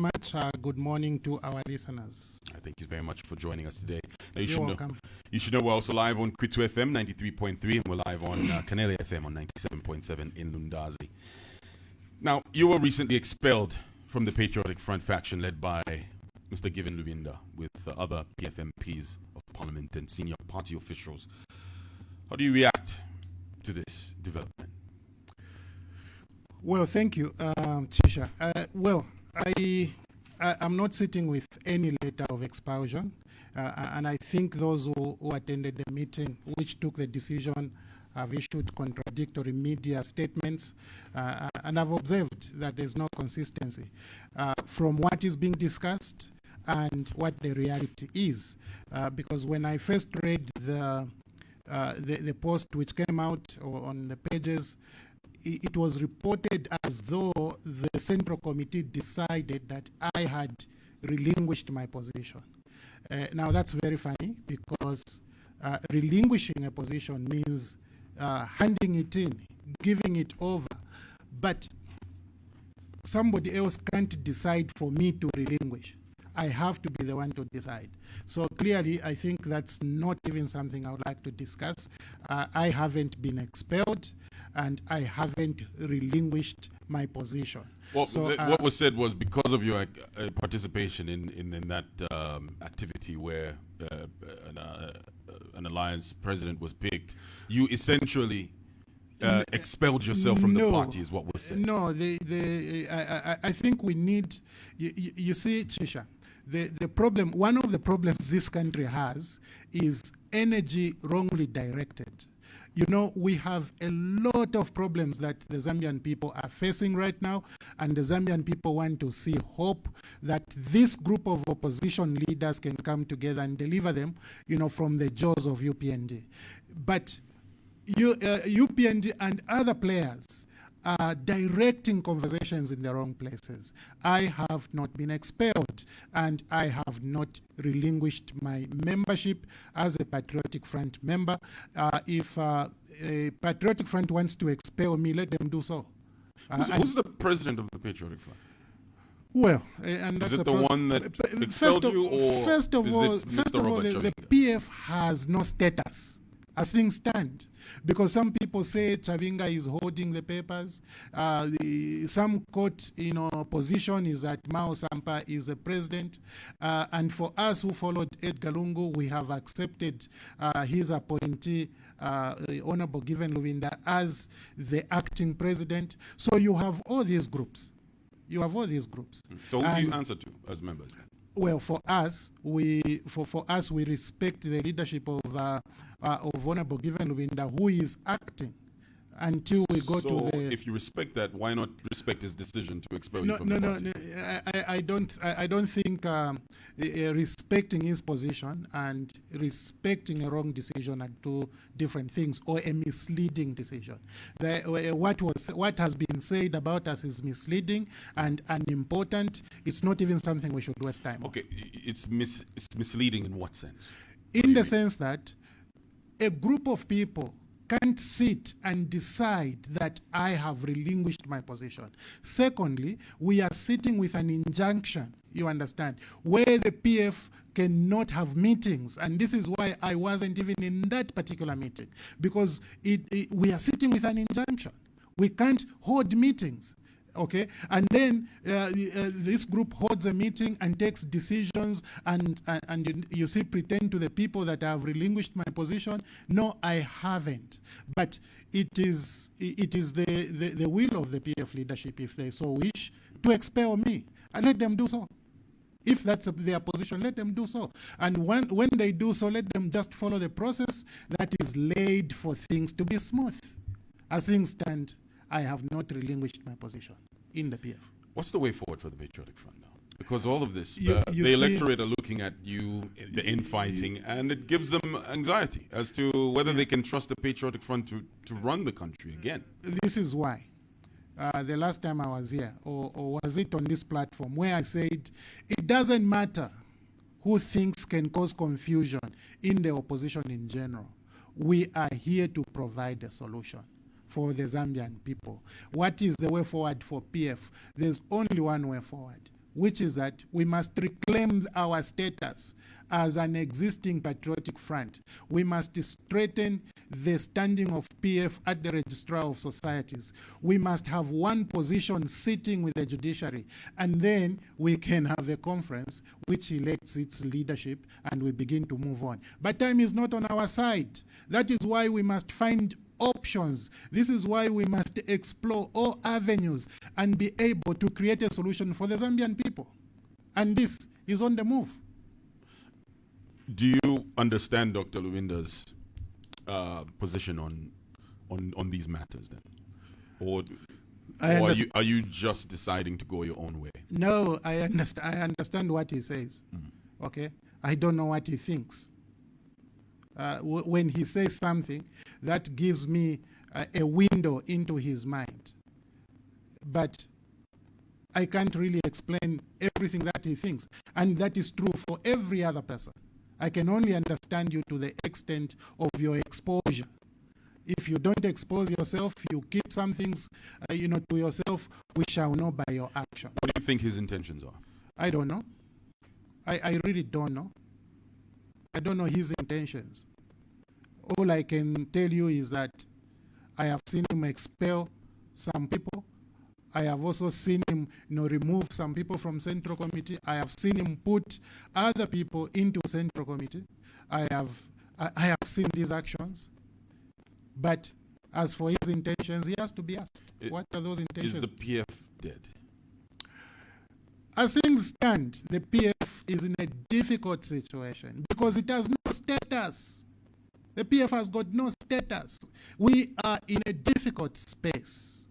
much. Good morning to our listeners. Thank you very much for joining us today. Now, You're welcome. You should know we're also live on Mutotwe FM 93.3 and we're live on Kanele FM on 97.7 in Lundazi. Now, you were recently expelled from the Patriotic Front faction led by Mr. Given Lubinda with other PFMPs of Parliament and senior party officials. How do you react to this development? Well, thank you, Chisha. I'm not sitting with any letter of expulsion, and I think those who attended the meeting, which took the decision, have issued contradictory media statements, and I've observed that there's no consistency from what is being discussed and what the reality is. Because when I first read the post which came out on the pages, it was reported as though the Central Committee decided that I had relinquished my position. Now that's very funny because relinquishing a position means handing it in, giving it over, but somebody else can't decide for me to relinquish. I have to be the one to decide. So clearly, I think that's not even something I would like to discuss. I haven't been expelled, and I haven't relinquished my position. Well, so, what was said was because of your participation in that activity where an alliance president was picked, you essentially expelled yourself from the party, is what was said. No, I think we need, you see, Chisha, the problem, one of the problems this country has is energy wrongly directed. You know, we have a lot of problems that the Zambian people are facing right now, and the Zambian people want to see hope that this group of opposition leaders can come together and deliver them, you know, from the jaws of UPND. But UPND and other players are directing conversations in the wrong places. I have not been expelled, and I have not relinquished my membership as a Patriotic Front member. If a Patriotic Front wants to expel me, let them do so. Who's the president of the Patriotic Front? Well, and that's is it the one that expelled you, or first of all, the PF has no status as things stand, because some people say Chavinga is holding the papers. Some quote, position is that Mao Sampa is the president. And for us who followed Edgar Lungu, we have accepted his appointee, Honorable Given Lubinda, as the acting president. So you have all these groups. So who do you answer to as members? Well, for us, we respect the leadership of Honorable Given Lubinda, who is acting until we go to the. So, if you respect that, why not respect his decision to expel you from the party? I don't think respecting his position and respecting a wrong decision are two different things, or a misleading decision. What has been said about us is misleading and unimportant. It's not even something we should waste time on. Okay, it's misleading in what sense? In the sense that a group of people can't sit and decide that I have relinquished my position. Secondly, we are sitting with an injunction, you understand, where the PF cannot have meetings. And this is why I wasn't even in that particular meeting, because we are sitting with an injunction. We can't hold meetings. Okay, and then this group holds a meeting and takes decisions, and you see, pretend to the people that I have relinquished my position. No, I haven't. But it is the will of the PF leadership, if they so wish, to expel me, and let them do so. If that's their position, let them do so. And when they do so, let them just follow the process that is laid for things to be smooth. As things stand, I have not relinquished my position in the PF. What's the way forward for the Patriotic Front now? Because all of this, the electorate are looking at you, the infighting, and it gives them anxiety as to whether they can trust the Patriotic Front to run the country again. This is why. The last time I was here, or was it on this platform, where I said, it doesn't matter who thinks can cause confusion in the opposition in general. We are here to provide a solution for the Zambian people. What is the way forward for PF? There's only one way forward. which is that we must reclaim our status as an existing patriotic front. We must strengthen the standing of PF at the Registrar of Societies. We must have one position sitting with the judiciary, and then we can have a conference which elects its leadership, and we begin to move on. But time is not on our side. That is why we must find options. This is why we must explore all avenues and be able to create a solution for the Zambian people. And this is on the move. Do you understand Dr. Luwinda's position on these matters then? Or are you just deciding to go your own way? No, I understand what he says. Okay? I don't know what he thinks. When he says something, that gives me a window into his mind. But I can't really explain everything that he thinks. And that is true for every other person. I can only understand you to the extent of your exposure. If you don't expose yourself, you keep some things to yourself, we shall know by your action. What do you think his intentions are? I don't know. I really don't know. I don't know his intentions. All I can tell you is that I have seen him expel some people. I have also seen him remove some people from Central Committee. I have seen him put other people into Central Committee. I have seen these actions. But as for his intentions, he has to be asked. What are those intentions? Is the PF dead? As things stand, the PF is in a difficult situation because it has no status. The PF has got no status. We are in a difficult space.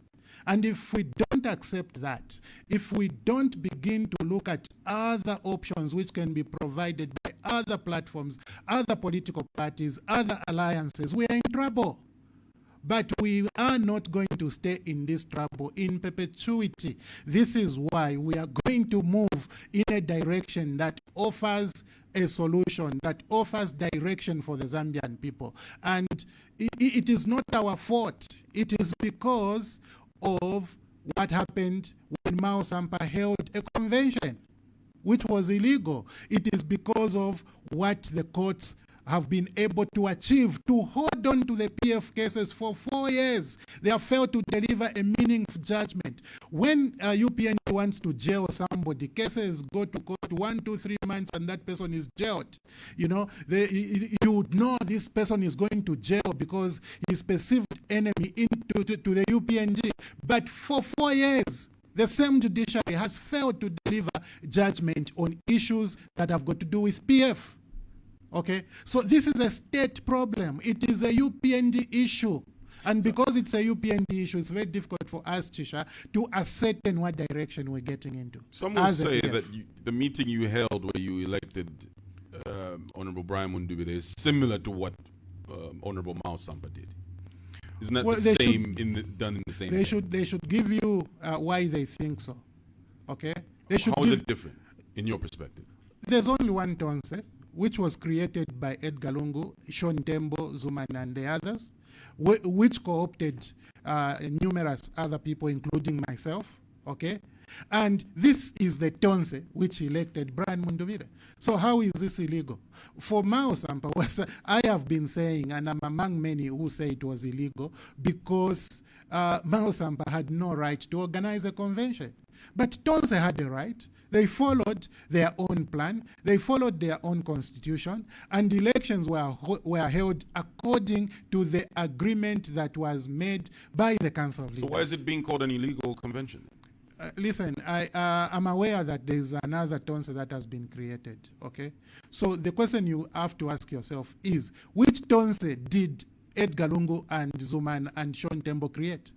And if we don't accept that, if we don't begin to look at other options which can be provided by other platforms, other political parties, other alliances, we are in trouble. But we are not going to stay in this trouble in perpetuity. This is why we are going to move in a direction that offers a solution, that offers direction for the Zambian people. And it is not our fault. It is because of what happened when Mao Sampa held a convention, which was illegal. It is because of what the courts have been able to achieve to hold on to the PF cases for 4 years. They have failed to deliver a meaningful judgment. When UPN wants to jail somebody, cases go to court 1, 2, 3 months and that person is jailed. You would know this person is going to jail because he's perceived enemy to the UPNG. But for 4 years, the same judiciary has failed to deliver judgment on issues that have got to do with PF. Okay, so this is a state problem. It is a UPND issue. And because it's a UPND issue, it's very difficult for us, Chisha, to ascertain what direction we're getting into. Some will say that the meeting you held where you elected Honorable Brian Mutotwe is similar to what Honorable Mao Sampa did. Isn't that the same, done in the same way? They should give you why they think so. Okay? How is it different, in your perspective? There's only one Tonse, which was created by Edgar Lungu, Sean Tembo, Zuman, and the others, which co-opted numerous other people, including myself, okay? And this is the Tonse which elected Brian Mutotwe. So how is this illegal? For Mao Sampa, I have been saying, and I'm among many who say it was illegal, because Mao Sampa had no right to organize a convention. But Tonse had a right. They followed their own plan. They followed their own constitution. And elections were held according to the agreement that was made by the Council of Leaders. So why is it being called an illegal convention? Listen, I'm aware that there's another Tonse that has been created, okay? So the question you have to ask yourself is, which Tonse did Edgar Lungu and Zuman and Sean Tembo create?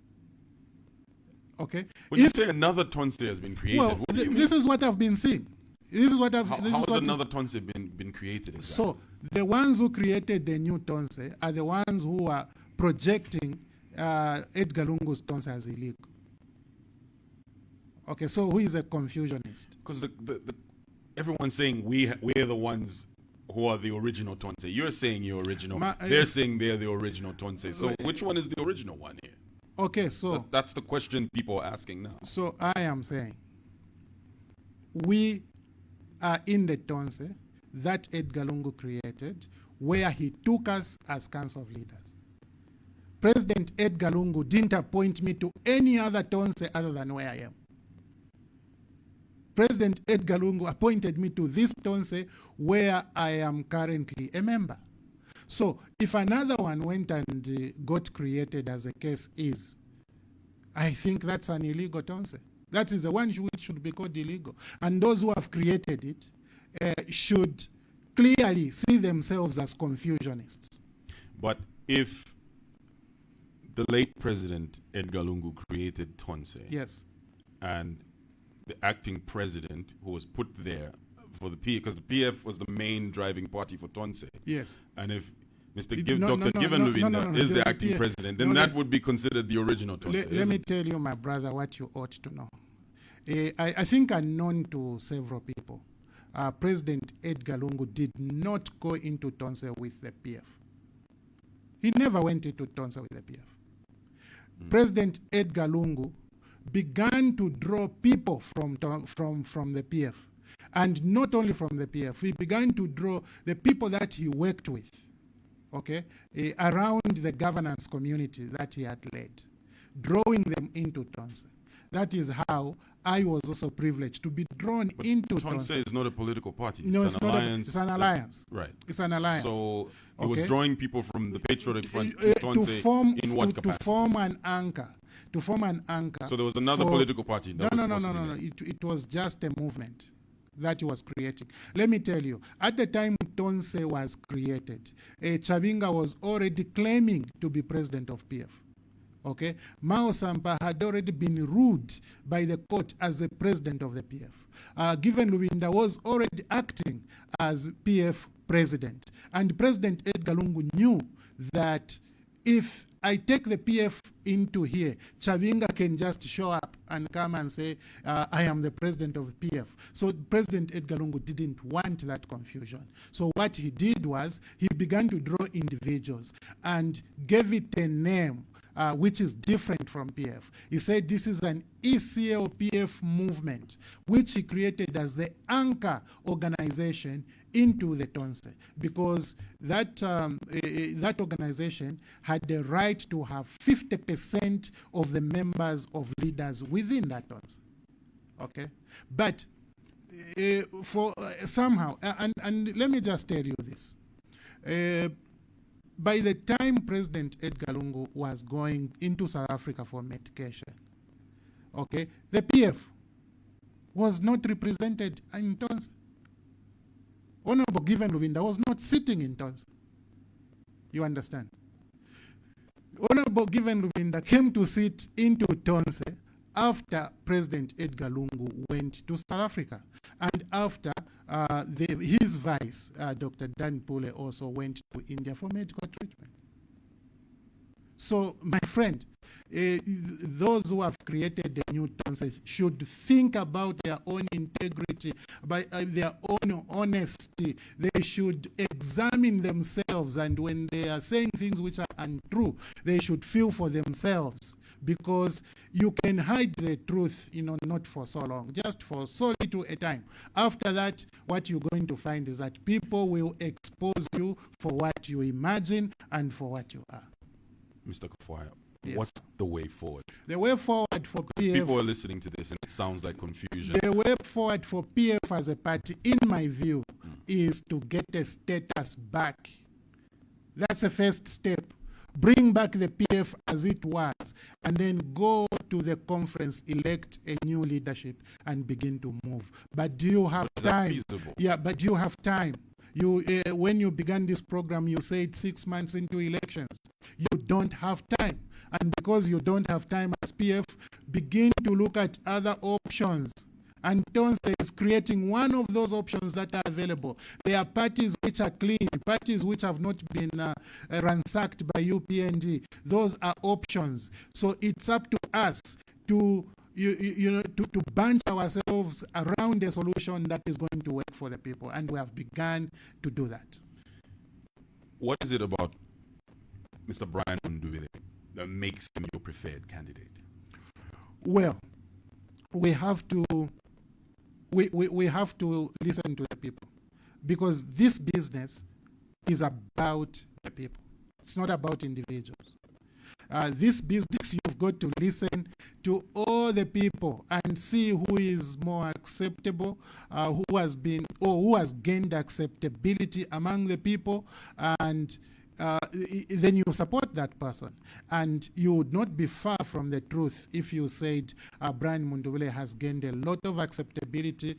Okay. When you say another Tonse has been created, well, what do you mean? This is what I've been seeing. This is what I've. How has another Tonse been created exactly? So the ones who created the new Tonse are the ones who are projecting Edgar Lungu's Tonse as illegal. Okay, so who is a confusionist? Because everyone's saying we're the ones who are the original Tonse. You're saying you're original. They're saying they're the original Tonse. So which one is the original one here? Okay, so that's the question people are asking now. So I am saying we are in the Tonse that Edgar Lungu created, where he took us as Council of Leaders. President Edgar Lungu didn't appoint me to any other Tonse other than where I am. President Edgar Lungu appointed me to this Tonse where I am currently a member. So if another one went and got created as a case is, I think that's an illegal Tonse. That is the one which should be called illegal. And those who have created it should clearly see themselves as confusionists. But if the late President Edgar Lungu created Tonse, yes, and the acting president who was put there for the PF, because the PF was the main driving party for Tonse. Yes. And if Dr. No, Given Lubinda is the acting PF, president, then that would be considered the original Tonse. Let me tell you, my brother, what you ought to know. I think unknown to several people, President Edgar Lungu did not go into Tonse with the PF. He never went into Tonse with the PF. President Edgar Lungu began to draw people from the PF. And not only from the PF, he began to draw the people that he worked with, okay, around the governance community that he had led, drawing them into Tonse. That is how I was also privileged to be drawn into Tonse. Is not a political party. No, it's an alliance. It's an alliance. Right. It's an alliance. So it was drawing people from the Patriotic Front to Tonse in what capacity? To form an anchor. To form an anchor. So there was another political party that was supposed to be there. It was just a movement that he was creating. Let me tell you, at the time Tonse was created, Chabinga was already claiming to be president of PF. Okay, Mao Sampa had already been ruled by the court as the president of the PF. Given Lubinda was already acting as PF president. And President Edgar Lungu knew that if I take the PF into here, Chabinga can just show up and come and say, I am the president of the PF. So President Edgar Lungu didn't want that confusion. So what he did was he began to draw individuals and gave it a name which is different from PF. He said this is an ECL-PF movement, which he created as the anchor organization into the Tonse, because that that organization had the right to have 50% of the members of leaders within that Tonse. Okay, but for somehow, and let me just tell you this. By the time President Edgar Lungu was going into South Africa for medication, okay, the PF was not represented in Tonse. Honorable Given Lubinda was not sitting in Tonse. You understand? Honorable Given Lubinda came to sit into Tonse after President Edgar Lungu went to South Africa, and after his vice, Dr. Dan Pule, also went to India for medical treatment. So, my friend, those who have created the new Tonse should think about their own integrity, by their own honesty. They should examine themselves, and when they are saying things which are untrue, they should feel for themselves, because you can hide the truth, not for so long, just for so little a time. After that, what you're going to find is that people will expose you for what you imagine and for what you are. Mr. Kafwaya, yes. What's the way forward? The way forward for PF... People are listening to this and it sounds like confusion. The way forward for PF as a party, in my view, is to get a status back. That's the first step. Bring back the PF as it was, and then go to the conference, elect a new leadership, and begin to move. But do you have time? Is that feasible? Yeah, but do you have time? You, when you began this program, you said 6 months into elections. You don't have time. And because you don't have time as PF, begin to look at other options. And Tonse is creating one of those options that are available. There are parties which are clean, parties which have not been ransacked by UPND. Those are options. So it's up to us to to bunch ourselves around a solution that is going to work for the people. And we have begun to do that. What is it about Mr. Brian Mutotwe that makes him your preferred candidate? Well, we have to we have to listen to the people, because this business is about the people. It's not about individuals. This business, you've got to listen to all the people and see who is more acceptable, who has been or who has gained acceptability among the people, and then you support that person. And you would not be far from the truth if you said Brian Mutotwe has gained a lot of acceptability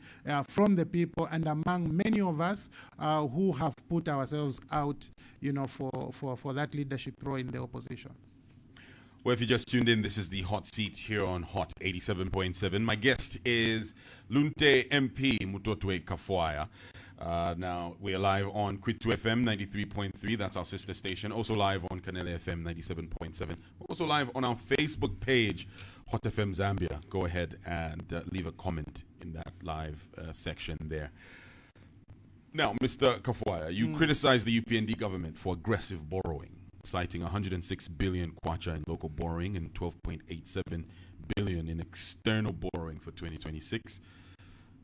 from the people and among many of us who have put ourselves out, for that leadership role in the opposition. Well, if you just tuned in, this is the Hot Seat here on Hot 87.7. My guest is Lunte MP Mutotwe Kafwaya. Now, we are live on Kwitu FM 93.3. That's our sister station. Also live on Kanele FM 97.7. We're also live on our Facebook page, Hot FM Zambia. Go ahead and leave a comment in that live section there. Now, Mr. Kafwaya, you criticized the UPND government for aggressive borrowing, citing 106 billion kwacha in local borrowing and 12.87 billion in external borrowing for 2026.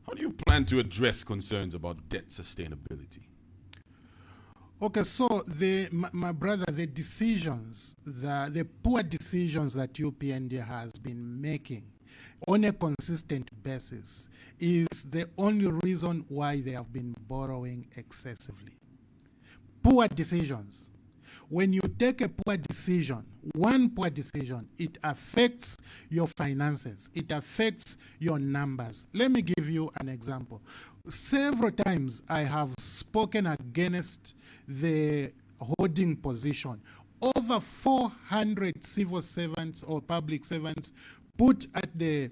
How do you plan to address concerns about debt sustainability? Okay, so my brother, the poor decisions that UPND has been making on a consistent basis is the only reason why they have been borrowing excessively. Poor decisions. When you take a poor decision, one poor decision, it affects your finances. It affects your numbers. Let me give you an example. Several times I have spoken against the holding position. Over 400 civil servants or public servants put at the,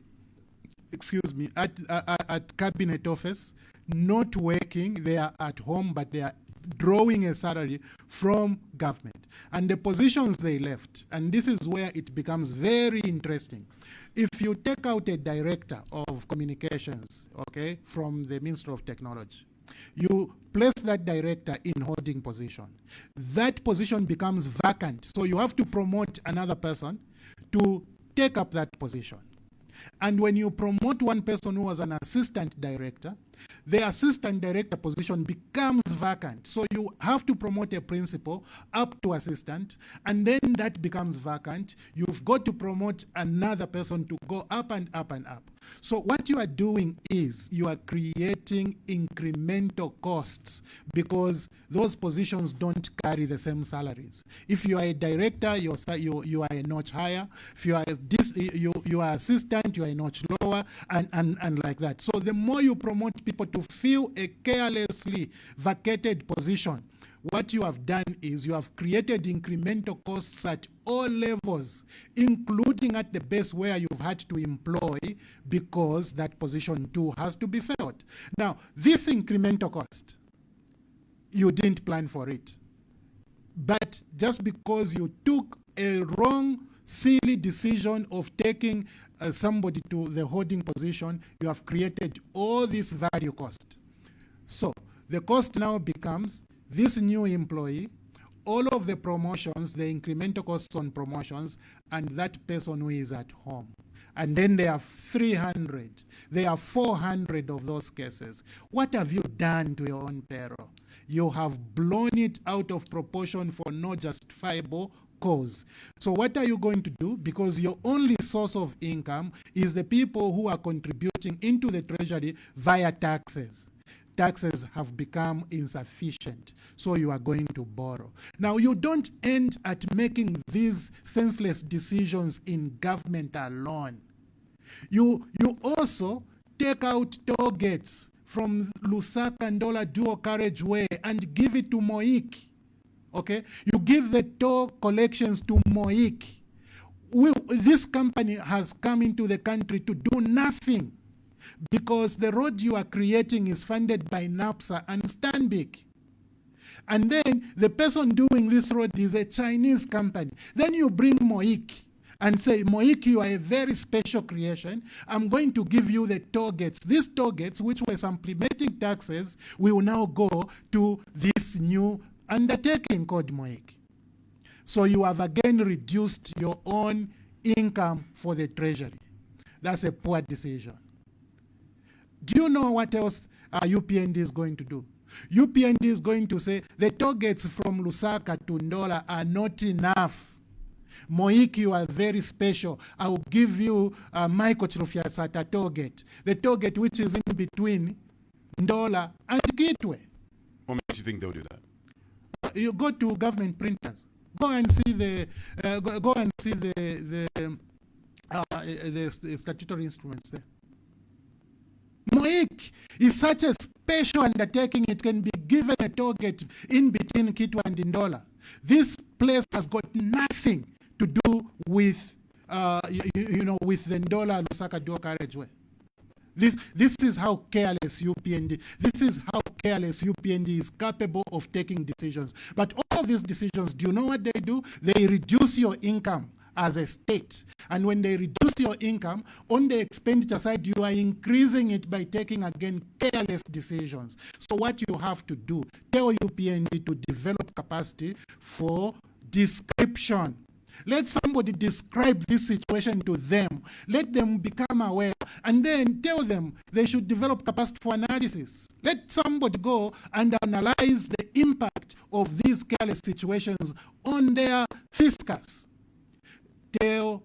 at cabinet office, not working. They are at home, but they are drawing a salary from government. And the positions they left, and this is where it becomes very interesting. If you take out a director of communications, okay, from the Ministry of Technology, you place that director in holding position. That position becomes vacant. So you have to promote another person to take up that position. And when you promote one person who was an assistant director, the assistant director position becomes vacant. So you have to promote a principal up to assistant, and then that becomes vacant. You've got to promote another person to go up and up and up. So what you are doing is you are creating incremental costs because those positions don't carry the same salaries. If you are a director, you are a notch higher. If you are you are assistant, you are a notch lower, and like that. So the more you promote people to fill a carelessly vacated position, what you have done is you have created incremental costs at all levels, including at the base where you've had to employ because that position too has to be filled. Now, this incremental cost, you didn't plan for it. But just because you took a wrong, silly decision of taking somebody to the holding position, you have created all this value cost. So the cost now becomes this new employee, all of the promotions, the incremental costs on promotions, and that person who is at home. And then there are 300, there are 400 of those cases. What have you done to your own payroll? You have blown it out of proportion for no justifiable cause. So what are you going to do? Because your only source of income is the people who are contributing into the treasury via taxes. Taxes have become insufficient, so you are going to borrow. Now, you don't end at making these senseless decisions in government alone. You also take out toll gates from Lusaka and Ndola dual carriageway and give it to Moik. Okay? You give the toll collections to Moik. This company has come into the country to do nothing, because the road you are creating is funded by NAPSA and Stanbic. And then the person doing this road is a Chinese company. Then you bring Moik and say, Moik, you are a very special creation. I'm going to give you the toll gates. These toll gates, which were supplementing taxes, will now go to this new undertaking called Moik. So you have again reduced your own income for the treasury. That's a poor decision. Do you know what else UPND is going to do? UPND is going to say the toll gates from Lusaka to Ndola are not enough. Moiki, you are very special. I will give you Michael Chirufyasata toll gate. The toll gate which is in between Ndola and Kitwe. What makes you think they'll do that? You go to government printers. Go and see the statutory instruments there. Moik is such a special undertaking. It can be given a target in between Kitwe and Ndola. This place has got nothing to do with with the Ndola Lusaka dual carriageway. This is how careless UPND. This is how careless UPND is capable of taking decisions. But all of these decisions, do you know what they do? They reduce your income as a state. And when they reduce your income, on the expenditure side, you are increasing it by taking, again, careless decisions. So what you have to do, tell UPND to develop capacity for description. Let somebody describe this situation to them. Let them become aware. And then tell them they should develop capacity for analysis. Let somebody go and analyze the impact of these careless situations on their fiscus. Tell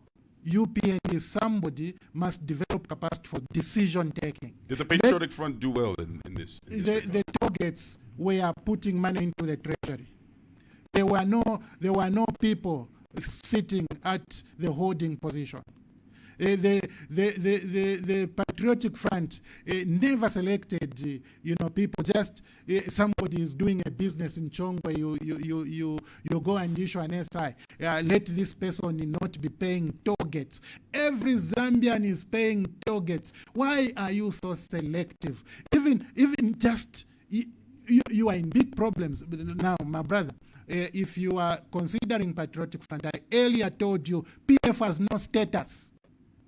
UPND somebody must develop capacity for decision taking. Did the Patriotic Front do well in this? The targets were putting money into the treasury. There were no people sitting at the holding position. The Patriotic Front never selected people. Just somebody is doing a business in Chongwe, you go and issue an SI. Let this person not be paying toll gates. Every Zambian is paying toll gates. Why are you so selective? Even just you are in big problems now, my brother. If you are considering Patriotic Front, I earlier told you PF has no status.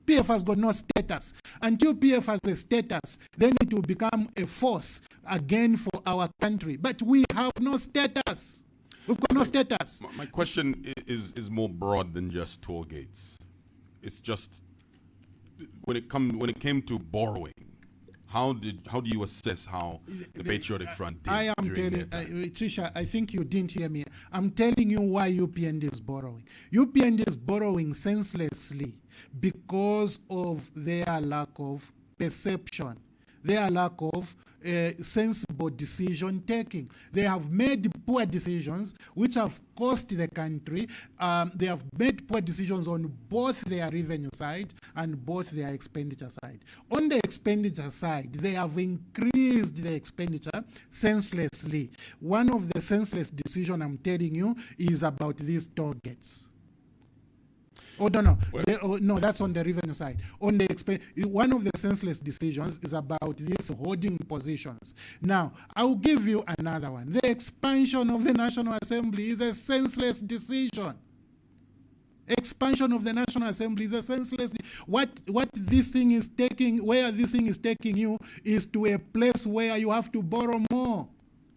PF has got no status. Until PF has a status, then it will become a force again for our country. But we have no status. We've got no status. My question is more broad than just toll gates. It's just when it came to borrowing. How do you assess how the Patriotic Front did? I am telling Trisha, I think you didn't hear me. I'm telling you why UPND is borrowing. UPND is borrowing senselessly because of their lack of perception, their lack of sensible decision taking. They have made poor decisions which have cost the country. They have made poor decisions on both their revenue side and both their expenditure side. On the expenditure side, they have increased the expenditure senselessly. One of the senseless decisions I'm telling you is about these targets. Oh, no. No, that's on the revenue side. On the one of the senseless decisions is about these holding positions. Now, I'll give you another one. The expansion of the National Assembly is a senseless decision. Expansion of the National Assembly is a senseless. What this thing is taking, where this thing is taking you, is to a place where you have to borrow more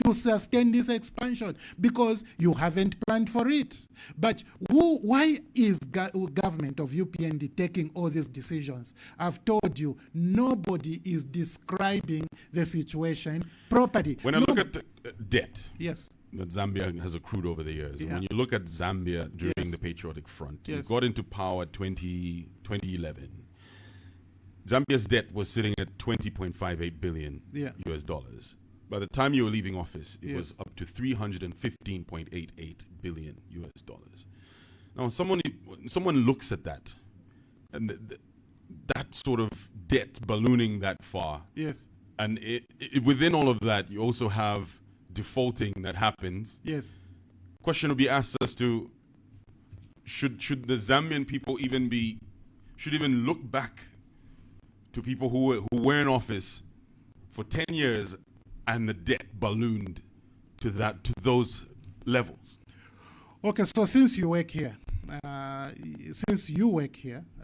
to sustain this expansion because you haven't planned for it. But why is government of UPND taking all these decisions? I've told you, nobody is describing the situation properly. When I look at debt, yes, that Zambia has accrued over the years, yeah. When you look at Zambia during yes. the Patriotic Front, yes. it got into power 2011. Zambia's debt was sitting at 20.58 billion yeah. US dollars. By the time you were leaving office, it yes. was up to 315.88 billion US dollars. Now, someone looks at that, and that sort of debt ballooning that far. Yes. And within all of that, you also have defaulting that happens. Yes. Question will be asked as to should the Zambian people even look back to people who were in office for 10 years and the debt ballooned to those levels? Okay, so since you work here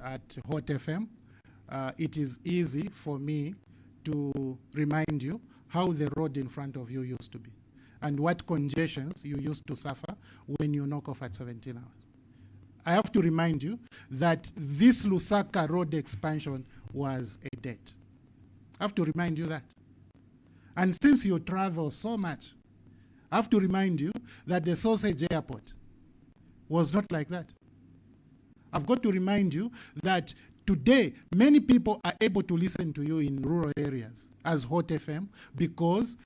at Hot FM, it is easy for me to remind you how the road in front of you used to be and what congestions you used to suffer when you knock off at 17 hours. I have to remind you that this Lusaka road expansion was a debt. I have to remind you that. And since you travel so much, I have to remind you that the Sausage Airport was not like that. I've got to remind you that today, many people are able to listen to you in rural areas as Hot FM because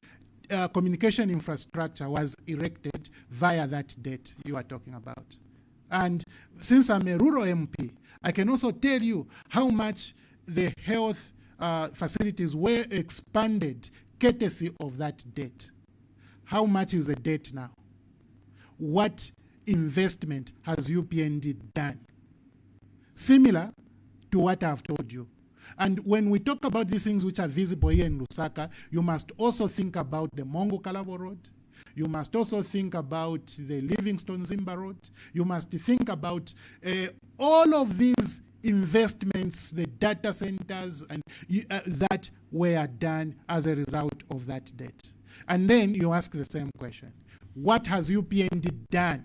communication infrastructure was erected via that debt you are talking about. And since I'm a rural MP, I can also tell you how much the health facilities were expanded courtesy of that debt. How much is the debt now? What investment has UPND done? Similar to what I've told you. And when we talk about these things which are visible here in Lusaka, you must also think about the Mongo Kalabo Road. You must also think about the Livingstone Zimba Road. You must think about all of these investments, the data centers, and that were done as a result of that debt. And then you ask the same question. What has UPND done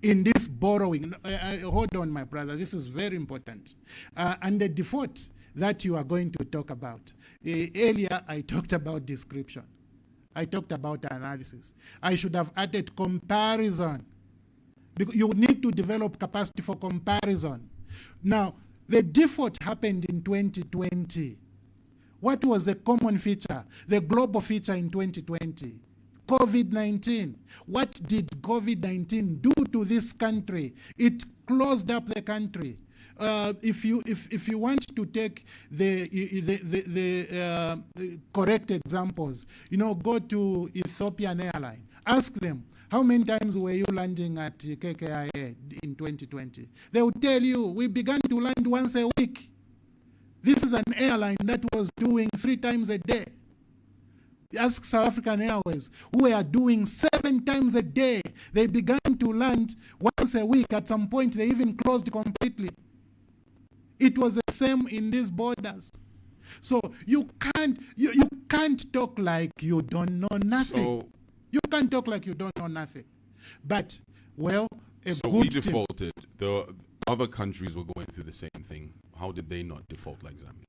in this borrowing? Hold on, my brother. This is very important. And the default that you are going to talk about. Earlier, I talked about description. I talked about analysis. I should have added comparison. Because you need to develop capacity for comparison. Now, the default happened in 2020. What was the common feature, the global feature in 2020? COVID-19. What did COVID-19 do to this country? It closed up the country. If you want to take the correct examples, go to Ethiopian Airline. Ask them, how many times were you landing at KKIA in 2020? They will tell you, we began to land once a week. This is an airline that was doing 3 times a day. Ask South African Airways, who were doing 7 times a day. They began to land once a week. At some point, they even closed completely. It was the same in these borders. So you can't talk like you don't know nothing. You can't talk like you don't know nothing. But, well, we defaulted. The other countries were going through the same thing. How did they not default like Zambia?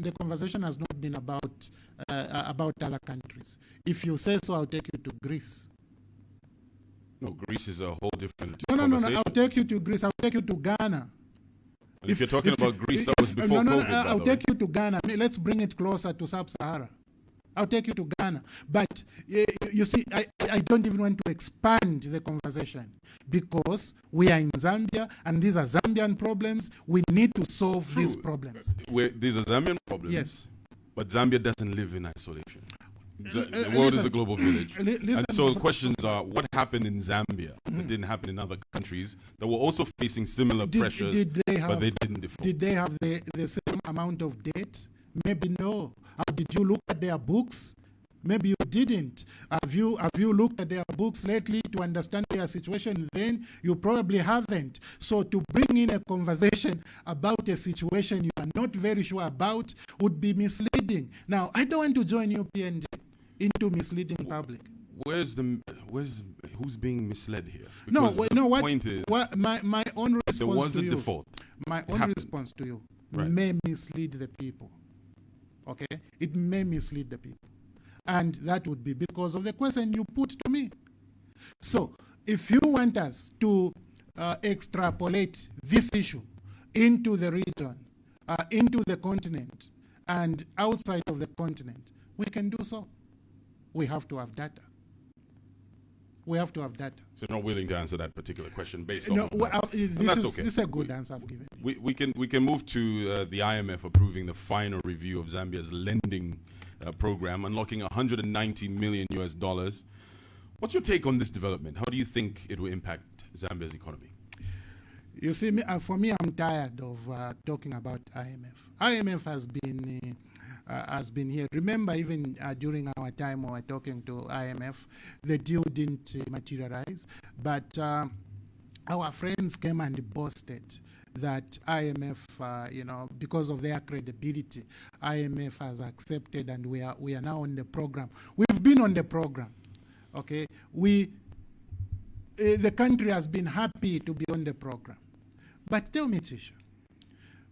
The conversation has not been about other countries. If you say so, I'll take you to Greece. No, Greece is a whole different conversation. No. I'll take you to Greece. I'll take you to Ghana. And if you're talking about Greece, that was before COVID. I'll take you to Ghana. Let's bring it closer to Sub-Sahara. I'll take you to Ghana. But you see, I don't even want to expand the conversation because we are in Zambia and these are Zambian problems. We need to solve these problems. These are Zambian problems. Yes. But Zambia doesn't live in isolation. The world is a global village. And so the questions are, what happened in Zambia that didn't happen in other countries that were also facing similar pressures, but they didn't default? Did they have the same amount of debt? Maybe no. How did you look at their books? Maybe you didn't. Have you looked at their books lately to understand their situation? Then you probably haven't. So to bring in a conversation about a situation you are not very sure about would be misleading. Now, I don't want to join UPND into misleading public. Who's being misled here? Because what point is, my own response there was to a you, default. My own response to you may mislead the people. Okay? It may mislead the people. And that would be because of the question you put to me. So, if you want us to extrapolate this issue into the region, into the continent, and outside of the continent, we can do so. We have to have data. We have to have data. So you're not willing to answer that particular question based on that's okay. This is a good answer I've given. We can move to the IMF approving the final review of Zambia's lending program, unlocking $190 million US. What's your take on this development? How do you think it will impact Zambia's economy? You see, for me, I'm tired of talking about IMF. IMF has been here. Remember, even during our time we were talking to IMF, the deal didn't materialize. But our friends came and boasted that IMF, because of their credibility, IMF has accepted and we are now on the program. We've been on the program, okay? The country has been happy to be on the program. But tell me, Tisha,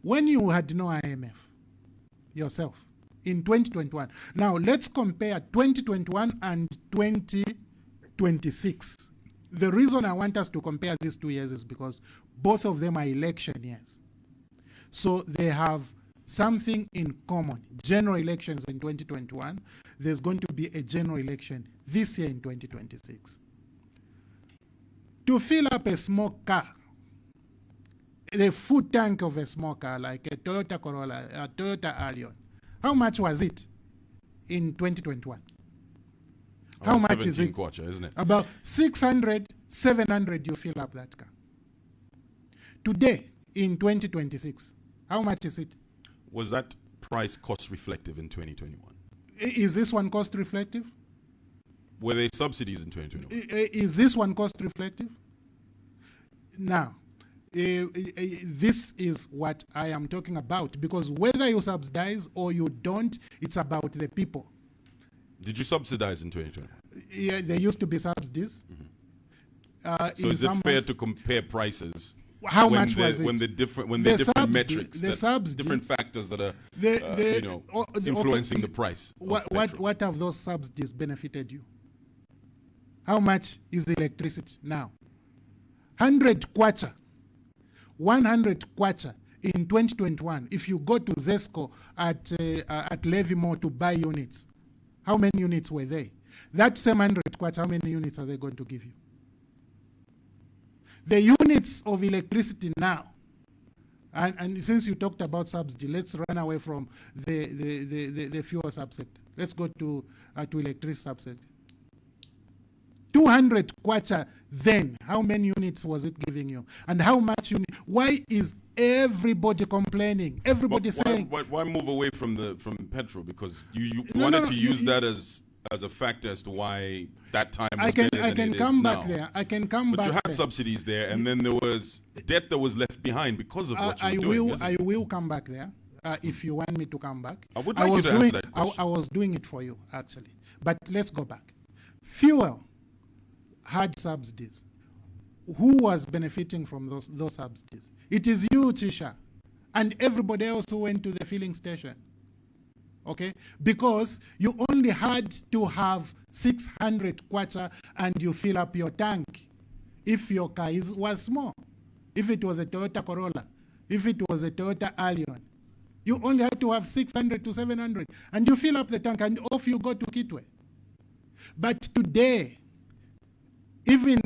when you had no IMF, yourself in 2021. Now, let's compare 2021 and 2026. The reason I want us to compare these 2 years is because both of them are election years. So they have something in common. General elections in 2021, there's going to be a general election this year in 2026. To fill up a small car, the full tank of a small car like a Toyota Corolla, a Toyota Allion, how much was it in 2021? How much is it? Kwacha, isn't it? About 600, 700 you fill up that car. Today, in 2026, how much is it? Was that price cost reflective in 2021? Is this one cost reflective? Were there subsidies in 2021? Is this one cost reflective? Now, this is what I am talking about, because whether you subsidize or you don't, it's about the people. Did you subsidize in 2020? Yeah, there used to be subsidies. So is it fair to compare prices? How much was it? When the different different metrics, different factors that are influencing the price. What have those subsidies benefited you? How much is electricity now? 100 kwacha in 2021. If you go to Zesco at Levy Mall to buy units, how many units were they? That same 100 kwacha, how many units are they going to give you? The units of electricity now, and since you talked about subsidy, let's run away from the fuel subsector. Let's go to electricity subsector. 200 kwacha then, how many units was it giving you? And how much unit? Why is everybody complaining? Everybody saying... Why move away from petrol? Because you wanted to use that as a factor as to why that time was better than it is now. I can come back there. But you had subsidies there, and then there was debt that was left behind because of what you were doing. I will come back there if you want me to come back. I would like you to answer that question. I was doing it for you, actually. But let's go back. Fuel had subsidies. Who was benefiting from those subsidies? It is you, Chisha, and everybody else who went to the filling station. Okay? Because you only had to have 600 kwacha and you fill up your tank if your car was small. If it was a Toyota Corolla, if it was a Toyota Allion, you only had to have 600 to 700 and you fill up the tank and off you go to Kitwe. But today, even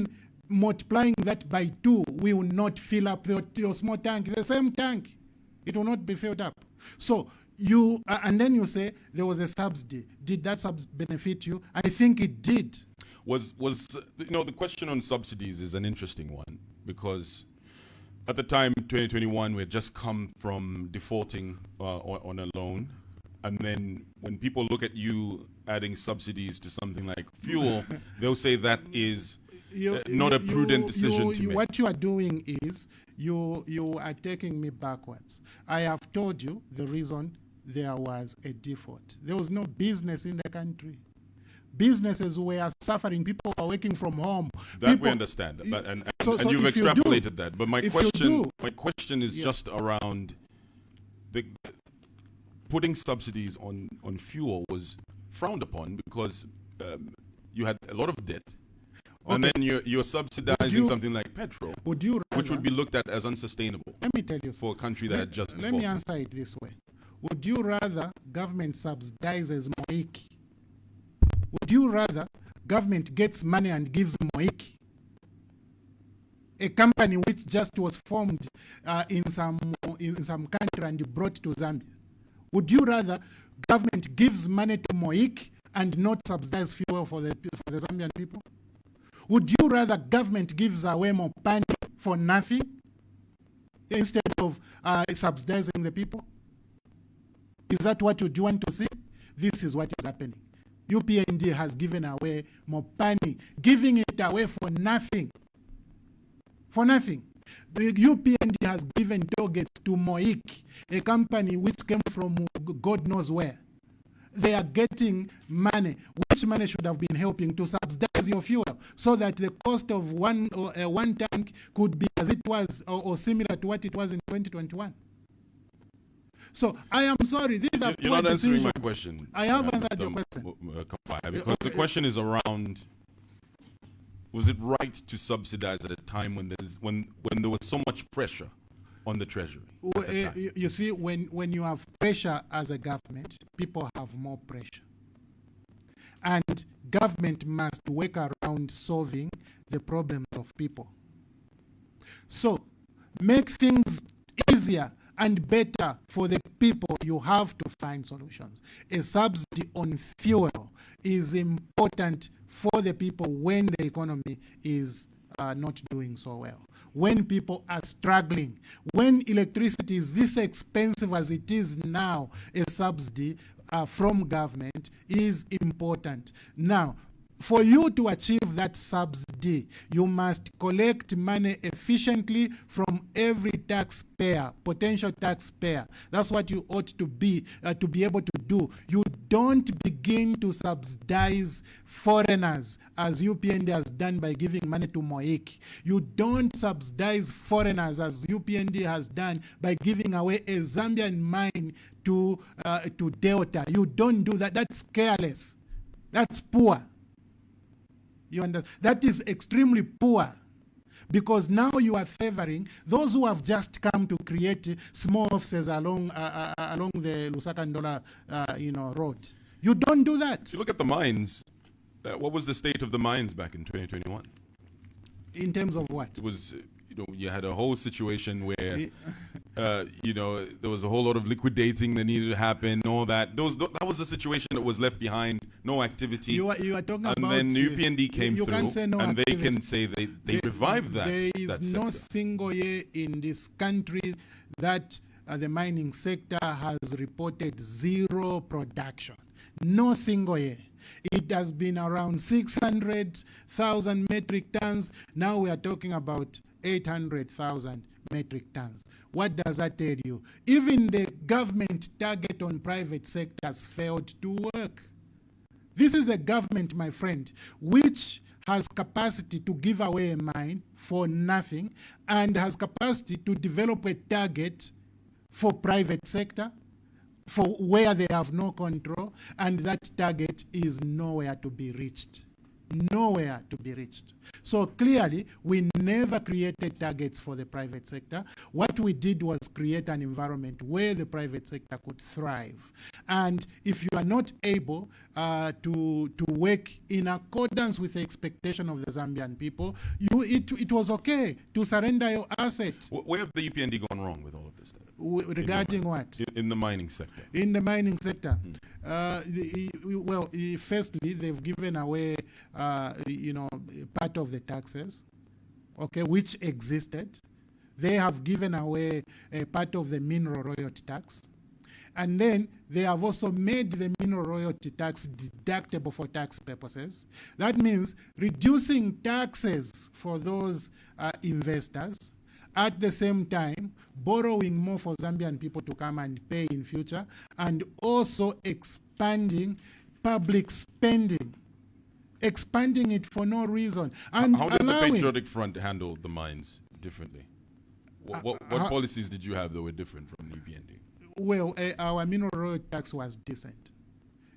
multiplying that by 2 will not fill up your small tank. The same tank, it will not be filled up. So you, and then you say there was a subsidy. Did that benefit you? I think it did. The question on subsidies is an interesting one, because at the time, 2021, we had just come from defaulting on a loan. And then when people look at you adding subsidies to something like fuel, they'll say that is not a prudent decision to make. What you are doing is you are taking me backwards. I have told you the reason there was a default. There was no business in the country. Businesses were suffering. People are working from home. We understand. But, and you've extrapolated that. But my question is just around putting subsidies on fuel was frowned upon because you had a lot of debt. Okay. And then you're subsidizing something like petrol, which would be looked at as unsustainable. Let me tell you for a country that had just defaulted. Let me answer it this way. Would you rather government subsidizes Moiki? Would you rather government gets money and gives Moiki? A company which just was formed in some country and brought to Zambia. Would you rather government gives money to Moik and not subsidize fuel for the Zambian people? Would you rather government gives away more money for nothing instead of subsidizing the people? Is that what you do want to see? This is what is happening. UPND has given away more money, giving it away for nothing. For nothing. The UPND has given targets to Moik, a company which came from God knows where. They are getting money, which money should have been helping to subsidize your fuel, so that the cost of one tank could be as it was or similar to what it was in 2021. So I am sorry. These are You're not answering my decisions. question. I have answered Mr. your question. Kafwaya, because the question is around: was it right to subsidize at a time when there was so much pressure on the treasury? At the time? You see, when you have pressure as a government, people have more pressure. And government must work around solving the problems of people. So make things easier and better for the people. You have to find solutions. A subsidy on fuel is important for the people when the economy is not doing so well, when people are struggling, when electricity is this expensive as it is now. A subsidy from government is important. Now, for you to achieve that subsidy, you must collect money efficiently from every taxpayer, potential taxpayer. That's what you ought to be able to do. You don't begin to subsidize foreigners as UPND has done by giving money to Moik. You don't subsidize foreigners as UPND has done by giving away a Zambian mine to Delta. You don't do that. That's careless. That's poor. You understand? That is extremely poor, because now you are favoring those who have just come to create small offices along the Lusaka Ndola road. You don't do that. If you look at the mines, what was the state of the mines back in 2021? In terms of what? It was, you had a whole situation where, there was a whole lot of liquidating that needed to happen, all that. That was the situation that was left behind, no activity. You are talking about... And then the UPND came you through, can't say no and activity. they can say they revived that. There is that no sector. single year in this country that the mining sector has reported zero production. No single year. It has been around 600,000 metric tons. Now we are talking about 800,000 metric tons. What does that tell you? Even the government target on private sectors failed to work. This is a government, my friend, which has capacity to give away a mine for nothing and has capacity to develop a target for private sector, for where they have no control, and that target is nowhere to be reached. Nowhere to be reached. So clearly, we never created targets for the private sector. What we did was create an environment where the private sector could thrive. And if you are not able to work in accordance with the expectation of the Zambian people, it was okay to surrender your asset. Where have the UPND gone wrong with all of this? Regarding what? In the mining sector. In the mining sector. Firstly, they've given away, part of the taxes, okay, which existed. They have given away a part of the mineral royalty tax. And then they have also made the mineral royalty tax deductible for tax purposes. That means reducing taxes for those investors, at the same time borrowing more for Zambian people to come and pay in future, and also expanding public spending, expanding it for no reason. And how did the Patriotic Front handle the mines differently? What policies did you have that were different from the UPND? Well, our mineral royalty tax was decent.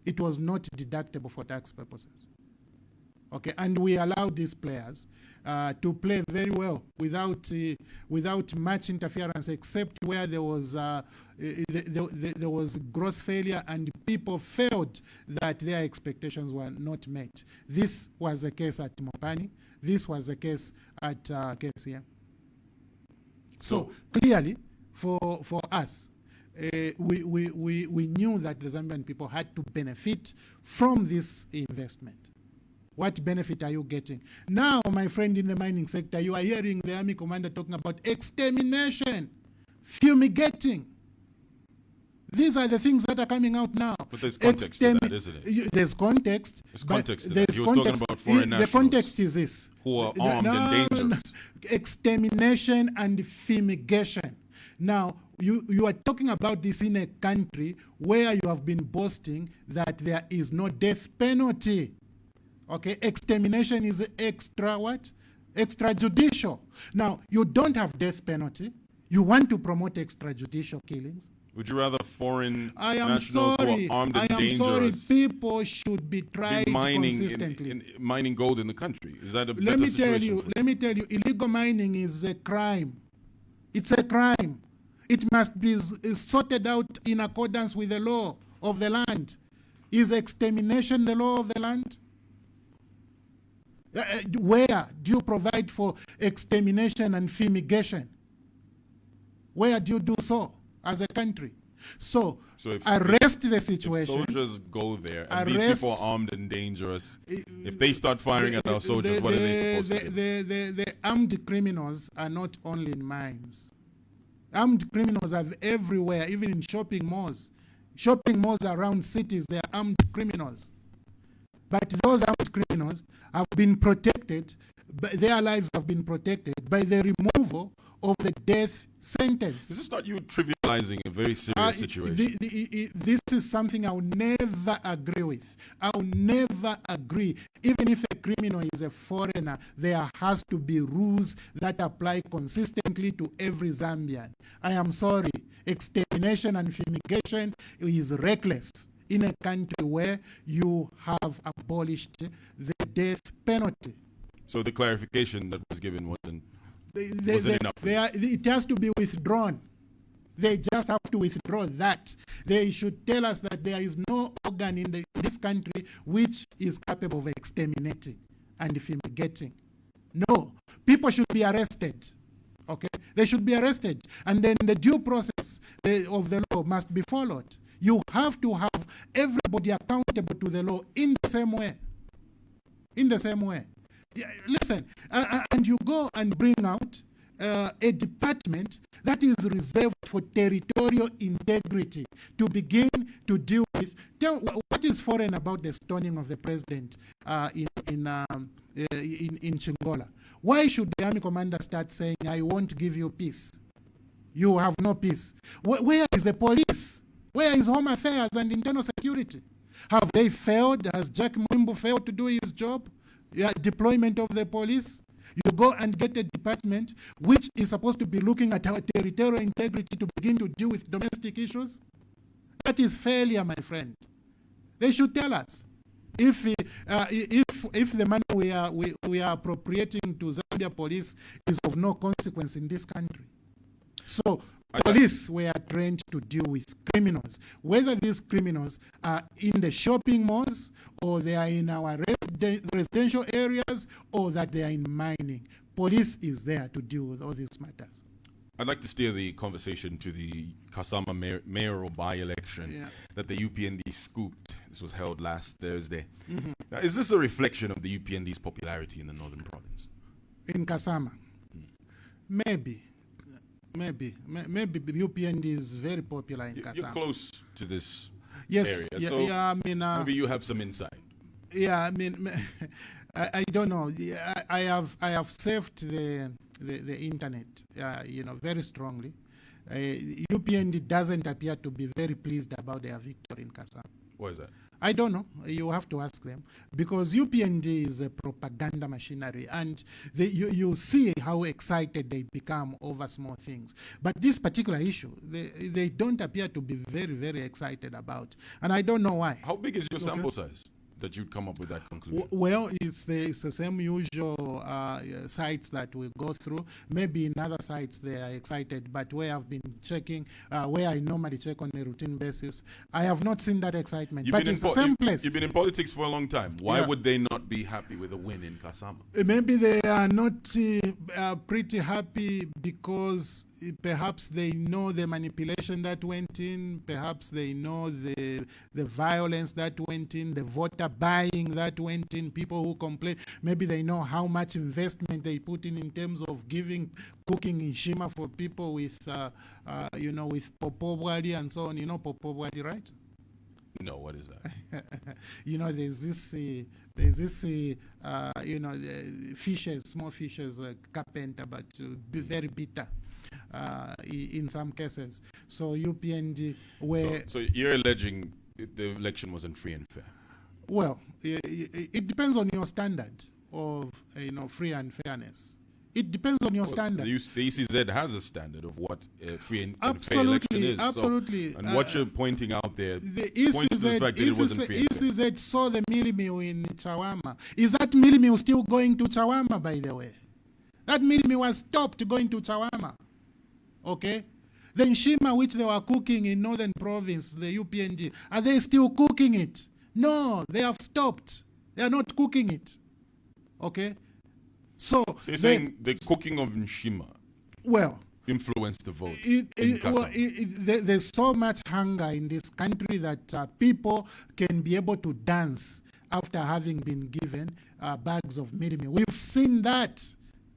It was not deductible for tax purposes. Okay, and we allowed these players to play very well without much interference, except where there was there was gross failure and people felt that their expectations were not met. This was the case at Mopani. This was the case at KCM. So clearly, for us, we knew that the Zambian people had to benefit from this investment. What benefit are you getting? Now, my friend, in the mining sector, you are hearing the army commander talking about extermination, fumigating. These are the things that are coming out now. But there's context to that, isn't it? There's context. There's context to that. He was talking about foreign nationals. The context is this. Who are armed and dangerous. Extermination and fumigation. Now, you are talking about this in a country where you have been boasting that there is no death penalty. Okay, extermination is extra what? Extrajudicial. Now, you don't have death penalty. You want to promote extrajudicial killings. Would you rather foreign I am nationals sorry. who are armed and I am sorry. dangerous People should be tried be mining consistently. mining gold in the country? Is that a Let better me tell situation you. for Let me tell you. Illegal mining is a crime. It's a crime. It must be sorted out in accordance with the law of the land. Is extermination the law of the land? Where do you provide for extermination and fumigation? Where do you do so as a country? So arrest the situation. If soldiers go there and these people are armed and dangerous, if they start firing at our soldiers, what are they supposed to do? The armed criminals are not only in mines. Armed criminals are everywhere, even in shopping malls. Shopping malls around cities, they are armed criminals. But those armed criminals have been protected, their lives have been protected by the removal of the death sentence. This is not you trivializing a very serious situation. This is something I will never agree with. I will never agree. Even if a criminal is a foreigner, there has to be rules that apply consistently to every Zambian. I am sorry. Extermination and fumigation is reckless in a country where you have abolished the death penalty. So the clarification that was given wasn't enough. It has to be withdrawn. They just have to withdraw that. They should tell us that there is no organ in this country which is capable of exterminating and fumigating. No. People should be arrested. Okay? They should be arrested. And then the due process of the law must be followed. You have to have everybody accountable to the law in the same way. In the same way. Yeah, listen, and you go and bring out a department that is reserved for territorial integrity to begin to deal with. What is foreign about the stoning of the president in Chingola? Why should the army commander start saying, I won't give you peace? You have no peace. Where is the police? Where is Home Affairs and Internal Security? Have they failed? Has Jack Mwimbu failed to do his job? Deployment of the police? You go and get a department which is supposed to be looking at our territorial integrity to begin to deal with domestic issues? That is failure, my friend. They should tell us. If the money we are appropriating to Zambia police is of no consequence in this country. So police were trained to deal with criminals, whether these criminals are in the shopping malls or they are in our residential areas or that they are in mining. Police is there to deal with all these matters. I'd like to steer the conversation to the Kasama mayoral by-election that the UPND scooped. This was held last Thursday. Mm-hmm. Now, is this a reflection of the UPND's popularity in the northern province? In Kasama? Maybe. Maybe UPND is very popular in Kasama. You're close to this area, so I mean, maybe you have some insight. Yeah, I mean, I don't know. I have saved the internet, very strongly. UPND doesn't appear to be very pleased about their victory in Kasama. Why is that? I don't know. You have to ask them. Because UPND is a propaganda machinery, and you see how excited they become over small things. But this particular issue, they don't appear to be very, very excited about. And I don't know why. How big is your sample size that you'd come up with that conclusion? Well, it's the same usual sites that we go through. Maybe in other sites they are excited, but where I've been checking, where I normally check on a routine basis, I have not seen that excitement. But it's the same place. You've been in politics for a long time. Why would they not be happy with a win in Kasama? Maybe they are not pretty happy because perhaps they know the manipulation that went in, perhaps they know the violence that went in, the voter buying that went in, people who complain. Maybe they know how much investment they put in terms of cooking in Shima for people with, with popobwadi and so on. You know popobwadi, right? No, what is that? There's this fishes, small fishes, carpenter, but very bitter. In some cases. So UPND were... So you're alleging the election wasn't free and fair? Well, it depends on your standard of free and fairness. It depends on your standard. The ECZ has a standard of what free and fair Absolutely, election is. absolutely. So, and what you're pointing out there The points to the fact that it wasn't free and fair. ECZ saw the mealie meal in Chawama. Is that mealie meal still going to Chawama, by the way? That mealie meal was stopped going to Chawama. Okay? The Nshima which they were cooking in Northern Province, the UPND, are they still cooking it? No, they have stopped. They are not cooking it. Okay? So you're saying the cooking of Nshima influenced the vote in Kasama? There's so much hunger in this country that people can be able to dance after having been given bags of mealie meal. We've seen that.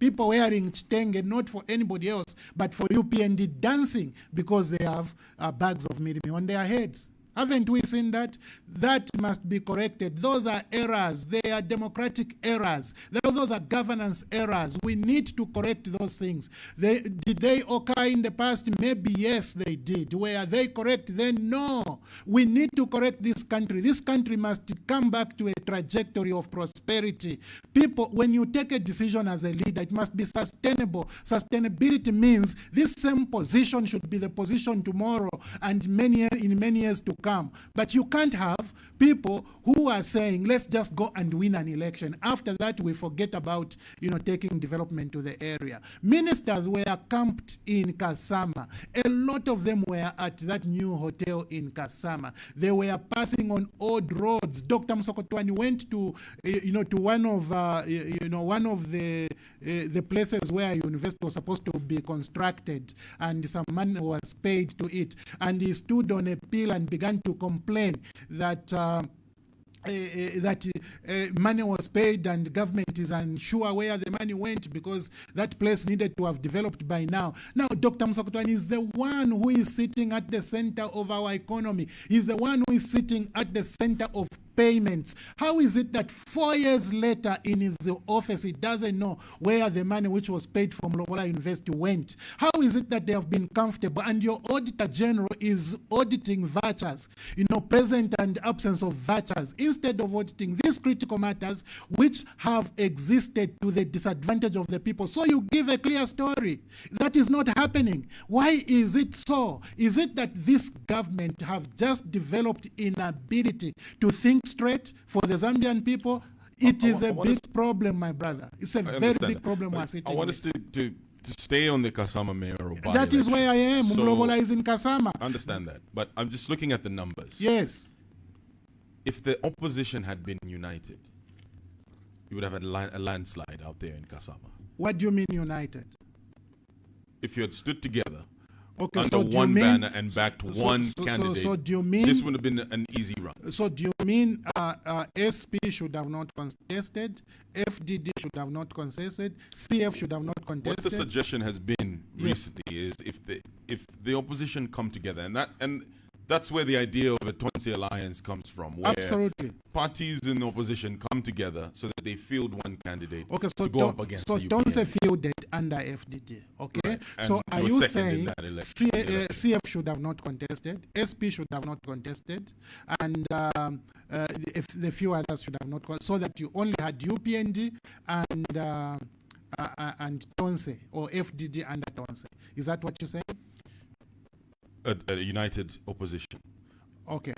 People wearing chitenge, not for anybody else, but for UPND dancing because they have bags of mealie meal on their heads. Haven't we seen that? That must be corrected. Those are errors. They are democratic errors. Those are governance errors. We need to correct those things. Did they occur in the past? Maybe yes, they did. Were they correct then? No. We need to correct this country. This country must come back to a trajectory of prosperity. People, when you take a decision as a leader, it must be sustainable. Sustainability means this same position should be the position tomorrow and in many years to come. But you can't have people who are saying, let's just go and win an election. After that, we forget about, taking development to the area. Ministers were camped in Kasama. A lot of them were at that new hotel in Kasama. They were passing on old roads. Dr. Msokotwani went to, to one of the places where a university was supposed to be constructed, and some money was paid to it. And he stood on a pill and began to complain that money was paid and government is unsure where the money went because that place needed to have developed by now. Now, Dr. Msokotwani is the one who is sitting at the center of our economy. He's the one who is sitting at the center of payments. How is it that 4 years later in his office he doesn't know where the money which was paid from Lobola University went? How is it that they have been comfortable and your Auditor General is auditing vouchers, present and absence of vouchers, instead of auditing these critical matters which have existed to the disadvantage of the people? So you give a clear story. That is not happening. Why is it so? Is it that this government have just developed inability to think straight for the Zambian people? It is a big problem, my brother. It's a very big problem. I want us to stay on the Kasama mayoral by That is where I am. Mlobola is in Kasama. I understand that. But I'm just looking at the numbers. Yes. If the opposition had been united, you would have had a landslide out there in Kasama. What do you mean united? If you had stood together under one banner and backed one candidate, so do you mean this would have been an easy run. So do you mean SP should have not contested, FDD should have not contested, CF should have not contested? What the suggestion has been recently is if the opposition come together, and that's where the idea of a Tonse alliance comes from, where absolutely parties in the opposition come together so that they field one candidate to go up against the UPND. So Tonse fielded under FDD, okay? Right. So are you saying CF should have not contested, SP should have not contested, and if the few others should have not contested, so that you only had UPND and Tonse, or FDD under Tonse? Is that what you're saying? A united opposition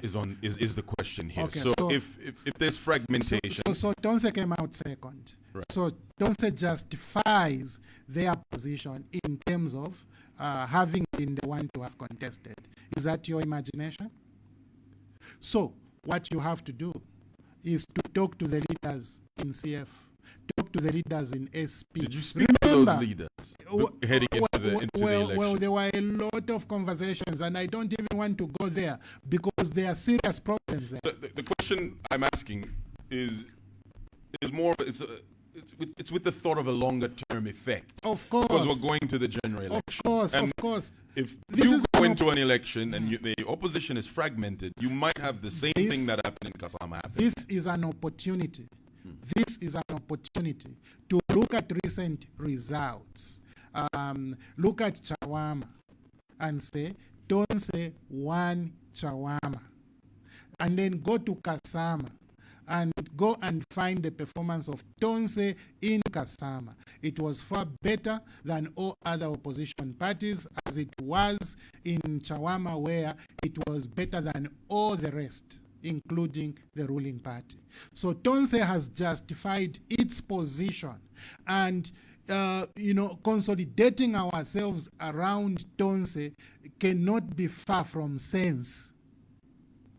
is the question here. Okay, so if there's fragmentation, so Tonse came out second. Right. So Tonse justifies their position in terms of having been the one to have contested. Is that your imagination? So what you have to do is to talk to the leaders in CF, talk to the leaders in SP. Did you speak to those leaders heading into the election? Well, there were a lot of conversations, and I don't even want to go there because there are serious problems there. So the question I'm asking is more. It's with the thought of a longer-term effect. Of course. Because we're going to the general election. Of course. If you go into an election and the opposition is fragmented, you might have the same thing that happened in Kasama happen. This is an opportunity. This is an opportunity to look at recent results. Look at Chawama and say, don't say one Chawama. And then go to Kasama and go and find the performance of Tonse in Kasama. It was far better than all other opposition parties, as it was in Chawama, where it was better than all the rest, including the ruling party. So Tonse has justified its position, and consolidating ourselves around Tonse cannot be far from sense.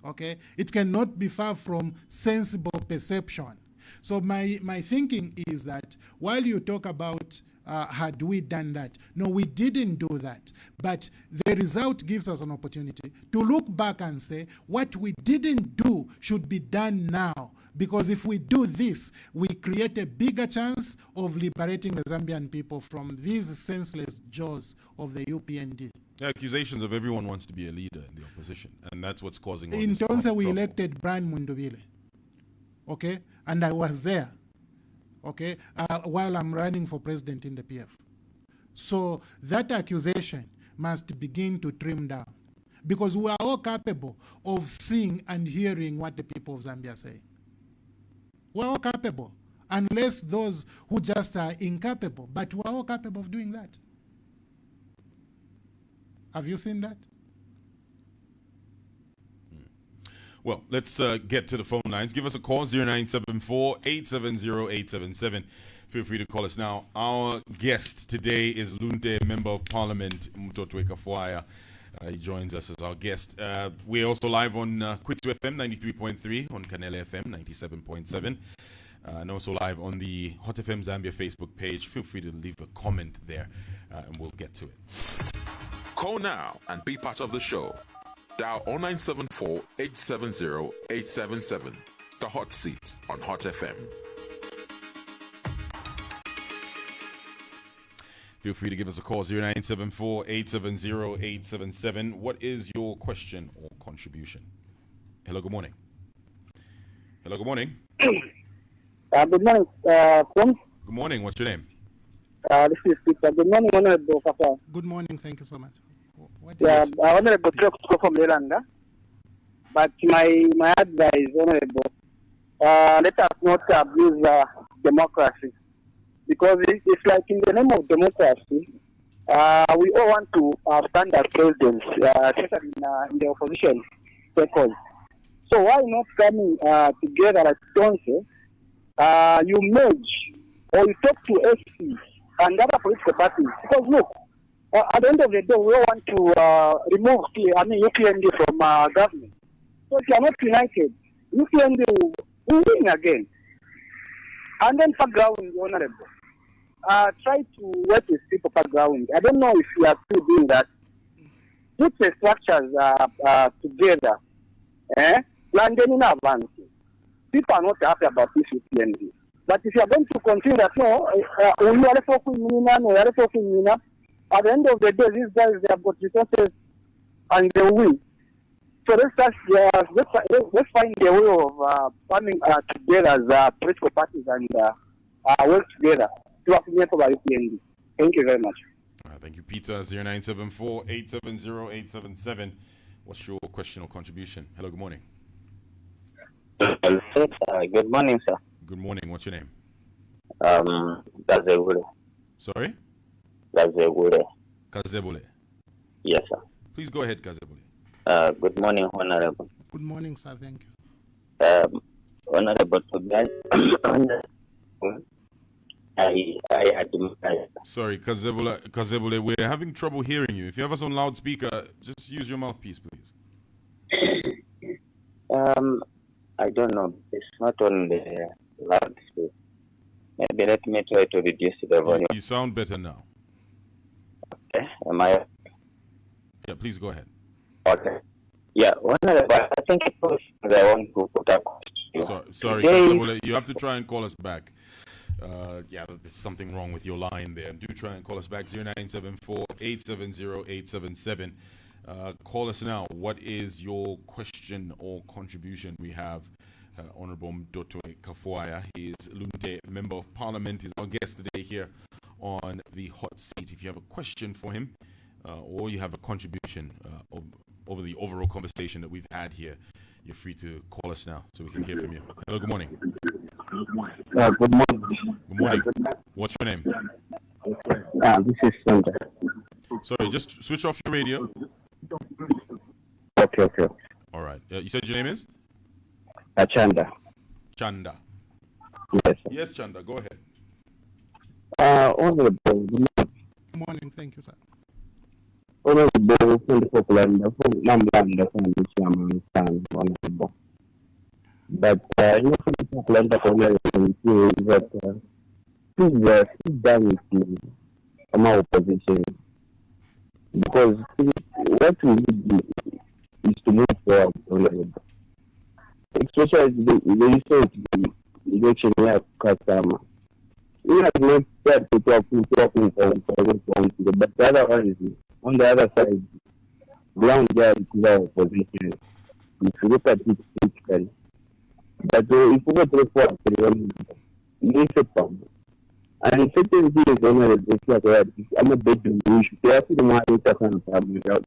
Okay, it cannot be far from sensible perception. So my thinking is that while you talk about had we done that, no, we didn't do that. But the result gives us an opportunity to look back and say what we didn't do should be done now. Because if we do this, we create a bigger chance of liberating the Zambian people from these senseless jaws of the UPND. Yeah, accusations of everyone wants to be a leader in the opposition, and that's what's causing all in this Tonse, we trouble. elected Brian Mundubile, okay, and I was there, okay, while I'm running for president in the PF. So that accusation must begin to trim down, because we are all capable of seeing and hearing what the people of Zambia say. We're all capable, unless those who just are incapable, but we're all capable of doing that. Have you seen that? Well, let's get to the phone lines. Give us a call, 0974-870-877. Feel free to call us now. Our guest today is Lunte, Member of Parliament, Mutotwe Kafwaya. He joins us as our guest. We're also live on Kwitu FM 93.3, on Kanele FM 97.7, and also live on the Hot FM Zambia Facebook page. Feel free to leave a comment there, and we'll get to it. Call now and be part of the show. Dial 0974-870-877. The Hot Seat on Hot FM. Feel free to give us a call, 0974-870-877. What is your question or contribution? Hello, good morning. Hello, good morning. Good morning, Tom. Good morning, what's your name? This is Peter. Good morning, Honorable Kafwaya. Good morning, thank you so much. Honorable Trux from Lelanda. But my advice, Honorable, let us not abuse democracy. Because it's like in the name of democracy, we all want to stand as presidents, especially in the opposition circles. So why not coming together like Tonse? You merge or you talk to SC and other political parties. Because look, at the end of the day, we all want to remove UPND from government. So if you are not united, UPND will win again. And then background, Honorable. Try to work with people background. I don't know if you are still doing that. Put the structures together. London in advance. People are not happy about this UPND. But if you are going to continue that, no, at the end of the day, these guys, they have got resources and they will win. So let's find a way of coming together as political parties and work together to apply for UPND. Thank you very much. Thank you, Peter. 0974-870-877. What's your question or contribution? Hello, good morning. Good morning, sir. Good morning. What's your name? Gazebule. Sorry? Gazebule. Kazebule. Yes, sir. Please go ahead, Kazebule. Good morning, Honorable. Good morning, sir. Thank you. Honorable, I admire. Sorry, Kazebule, we're having trouble hearing you. If you have us on loudspeaker, just use your mouthpiece, please. I don't know. It's not on the loudspeaker. Maybe let me try to reduce the volume. You sound better now. Okay. Am I? Yeah, please go ahead. Okay. Yeah, Honorable, I think it was I want to put a question. Sorry, Kazebule, you have to try and call us back. Yeah, there's something wrong with your line there. Do try and call us back, 0974-870-877. Call us now. What is your question or contribution? We have Honorable Mutotwe Kafwaya. He is Lunte, Member of Parliament. He's our guest today here on the hot seat. If you have a question for him or you have a contribution over the overall conversation that we've had here, you're free to call us now so we can hear from you. Hello, good morning. Good morning. Good morning. What's your name? This is Lunte. Sorry, just switch off your radio. Okay. All right. You said your name is? Chanda. Chanda. Yes. Yes, Chanda. Go ahead. Honorable, Good morning. Thank you, sir. Honorable, Honorable, but you know, for that please sit down with me from our opposition, because what we need is to move forward, honorable. Especially the recent election here at customer. We have not started to talk, but the other one is on the other side, ground there is our opposition. If you look at it critically, but if we go to the forward, it's a problem. And certain things I'm a bit issue. They are the market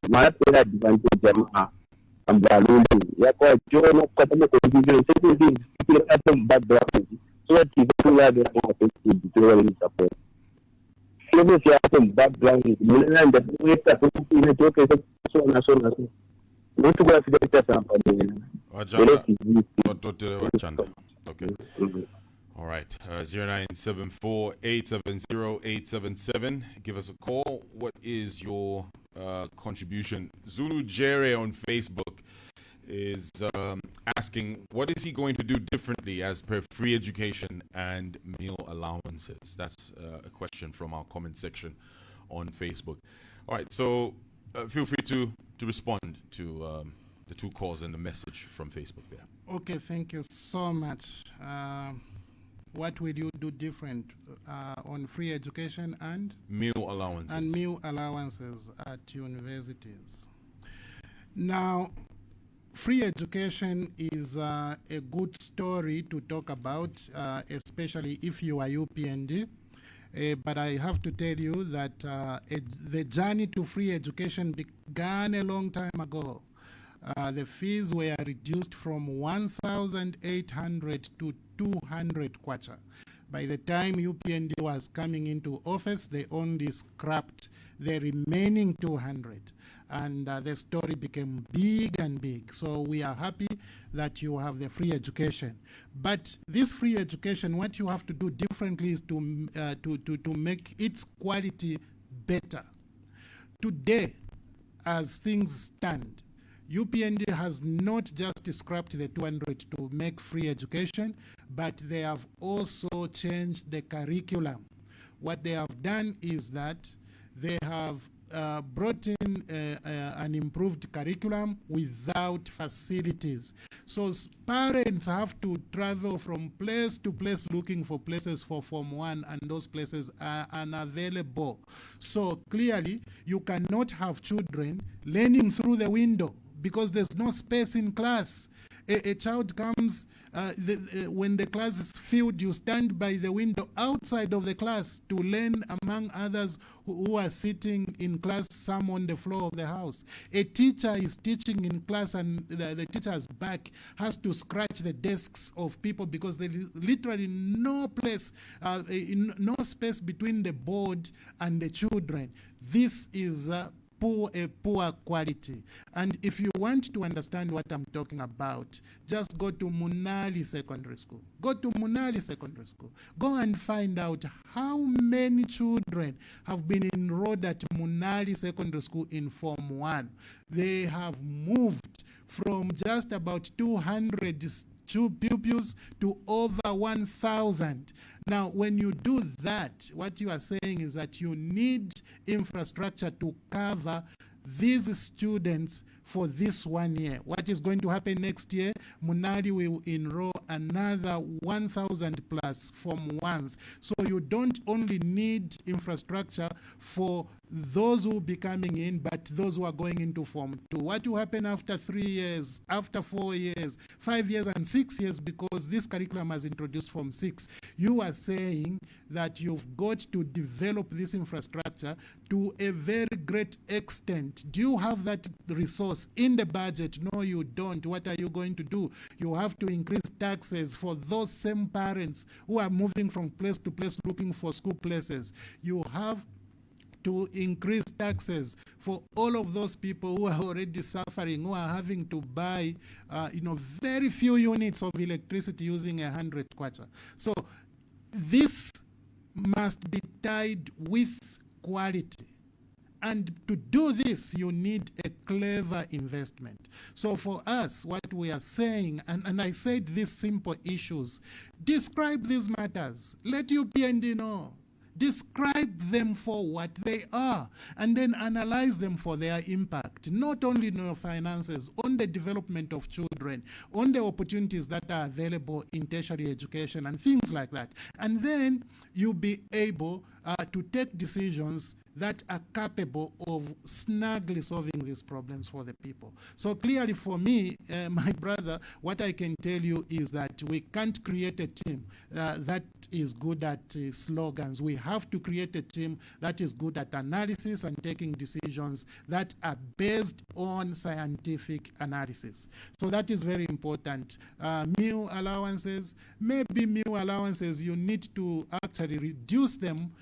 my advantage and balloon. Yako Jono Katama confusion, certain things people have some background. So that people are the affected to support. So if you have some background, that we have to talk so. Not to go to the Chanda. Okay. All right. 0974-870-877. Give us a call. What is your contribution? Zulu Jere on Facebook is asking, what is he going to do differently as per free education and meal allowances? That's a question from our comment section on Facebook. All right. So feel free to respond to the two calls and the message from Facebook there. Okay, thank you so much. What will you do different on free education and meal allowances? And meal allowances at universities. Now, free education is a good story to talk about, especially if you are UPND. But I have to tell you that the journey to free education began a long time ago. The fees were reduced from 1,800 to 200 kwacha. By the time UPND was coming into office, they only scrapped the remaining 200. And the story became big and big. So we are happy that you have the free education. But this free education, what you have to do differently is to make its quality better. Today, as things stand, UPND has not just scrapped the 200 to make free education, but they have also changed the curriculum. What they have done is that they have brought in an improved curriculum without facilities. So parents have to travel from place to place looking for places for Form 1, and those places are unavailable. So clearly, you cannot have children learning through the window because there's no space in class. A child comes, when the class is filled, you stand by the window outside of the class to learn among others who are sitting in class, some on the floor of the house. A teacher is teaching in class and the teacher's back has to scratch the desks of people because there is literally no place, no space between the board and the children. This is a poor quality. And if you want to understand what I'm talking about, just go to Munali Secondary School. Go to Munali Secondary School. Go and find out how many children have been enrolled at Munali Secondary School in Form 1. They have moved from just about 200 pupils to over 1,000. Now, when you do that, what you are saying is that you need infrastructure to cover these students for this 1 year. What is going to happen next year? Munali will enroll another 1,000 plus Form 1s. So you don't only need infrastructure for those who will be coming in, but those who are going into Form 2. What will happen after 3 years, after 4 years, 5 years, and 6 years, because this curriculum has introduced Form 6? You are saying that you've got to develop this infrastructure infrastructure to a very great extent. Do you have that resource in the budget? No, you don't. What are you going to do? You have to increase taxes for those same parents who are moving from place to place looking for school places. You have to increase taxes for all of those people who are already suffering, who are having to buy, very few units of electricity using 100 kwacha. So this must be tied with quality. And to do this, you need a clever investment. So for us, what we are saying, and I said these simple issues, describe these matters. Let UPND know. Describe them for what they are, and then analyze them for their impact, not only on your finances, on the development of children, on the opportunities that are available in tertiary education and things like that. And then you'll be able to take decisions that are capable of snugly solving these problems for the people. So clearly for me, my brother, what I can tell you is that we can't create a team that is good at slogans. We have to create a team that is good at analysis and taking decisions that are based on scientific analysis. So that is very important. Meal allowances, maybe meal allowances, you need to actually reduce them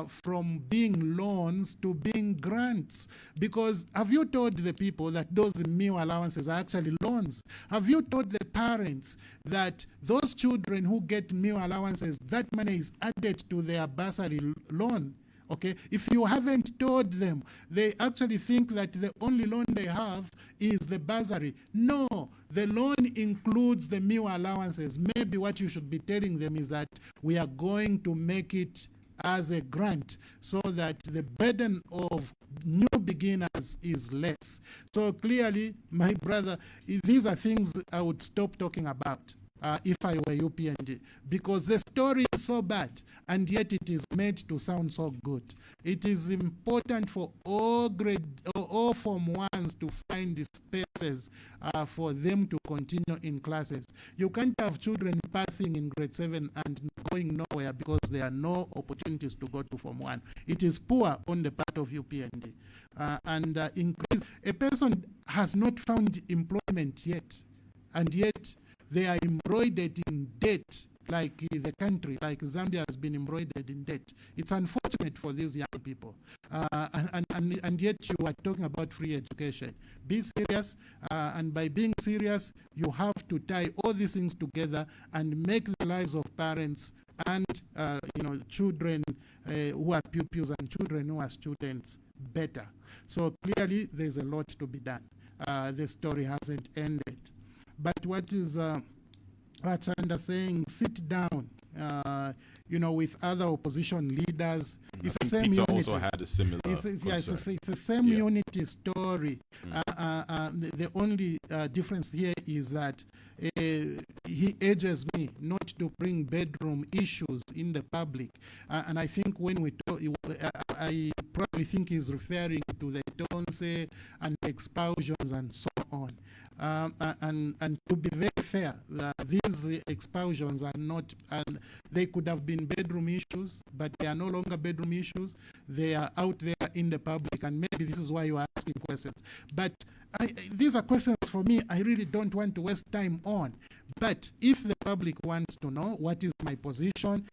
from being loans to being grants. Because have you told the people that those meal allowances are actually loans? Have you told the parents that those children who get meal allowances, that money is added to their bursary loan? Okay, if you haven't told them, they actually think that the only loan they have is the bursary. No, the loan includes the meal allowances. Maybe what you should be telling them is that we are going to make it as a grant so that the burden of new beginners is less. So clearly, my brother, these are things I would stop talking about if I were UPNG, because the story is so bad and yet it is made to sound so good. It is important for all Form 1s to find the spaces for them to continue in classes. You can't have children passing in grade 7 and going nowhere because there are no opportunities to go to Form 1. It is poor on the part of UPND. Increase. A person has not found employment yet, and yet they are embroidered in debt, like the country, like Zambia has been embroidered in debt. It's unfortunate for these young people. And yet you are talking about free education. Be serious, and by being serious, you have to tie all these things together and make the lives of parents and children who are pupils and children who are students better. So clearly there's a lot to be done. The story hasn't ended. But what is Chanda saying, sit down, with other opposition leaders. It's the same Peter unity. also had a similar It's the same unity story. The only difference here is that he urges me not to bring bedroom issues in the public. And I think when we talk, I probably think he's referring to the Tonse and expulsions and so on. And to be very fair, these expulsions are not, and they could have been bedroom issues, but they are no longer bedroom issues. They are out there in the public, and maybe this is why you are asking questions. But these are questions for me I really don't want to waste time on. But if the public wants to know what is my position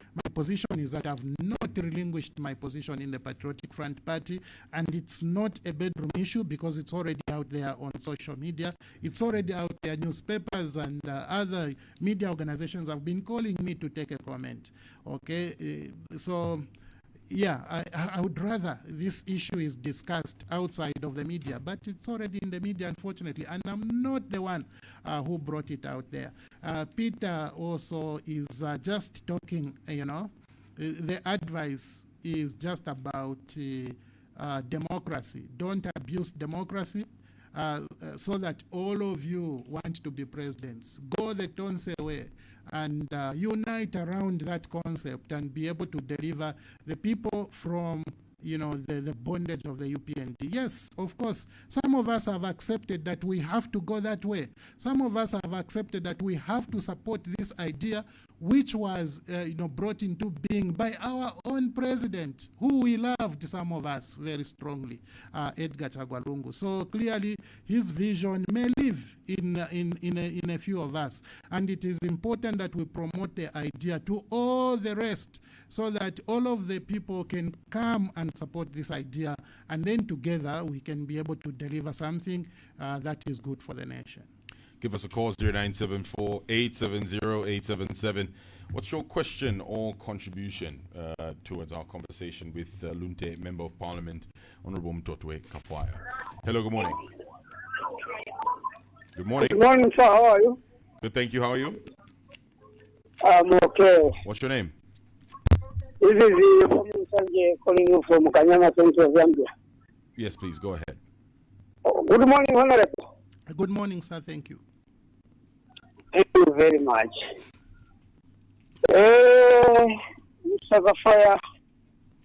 is that I've not relinquished my position in the Patriotic Front Party, and it's not a bedroom issue because it's already out there on social media. It's already out there. Newspapers and other media organizations have been calling me to take a comment. Okay, so yeah, I would rather this issue is discussed outside of the media, but it's already in the media, unfortunately, and I'm not the one who brought it out there. Peter also is just talking, the advice is just about democracy. Don't abuse democracy. So that all of you want to be presidents. Go the Tonse way and unite around that concept and be able to deliver the people from the bondage of the UPND. Yes, of course, some of us have accepted that we have to go that way. Some of us have accepted that we have to support this idea, which was brought into being by our own president, who we loved, some of us very strongly, Edgar Chagwa Lungu. So clearly his vision may live in a few of us, and it is important that we promote the idea to all the rest, so that all of the people can come and support this idea, and then together we can be able to deliver something that is good for the nation. Give us a call, 0974-870-877. What's your question or contribution towards our conversation with Lunte, Member of Parliament, Honorable Mutotwe Kafwaya? Hello, good morning. Good morning. Good morning, sir. How are you? Good, thank you. How are you? I'm okay. What's your name? This is Sanjay calling you from Kanyama, Central Zambia. Yes, please, go ahead. Good morning, Honorable. Good morning, sir. Thank you. Thank you very much. Mr. Kafwaya,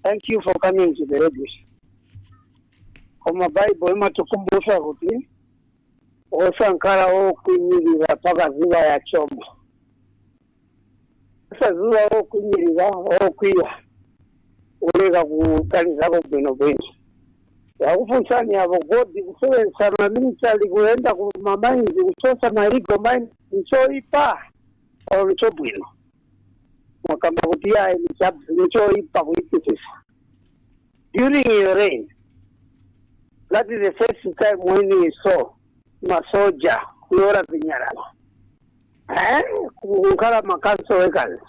thank you for coming to the radio. Kama Bible imatukumbusha kuti osankala okwinyirira paka ziba ya chombo. Sasa ziba okwinyirira okwiya ulega kutalizako bwino. Yakufunsani abo godi kusebenzisa maminitali kuenda kumamainzi kusosa marigo maini nichoipa au nichobwino. Mwakamba kutia nichoipa kuipisisa. During the rain, that is the first time when we saw masoja kuyora vinyarala. Kukala makanso wekals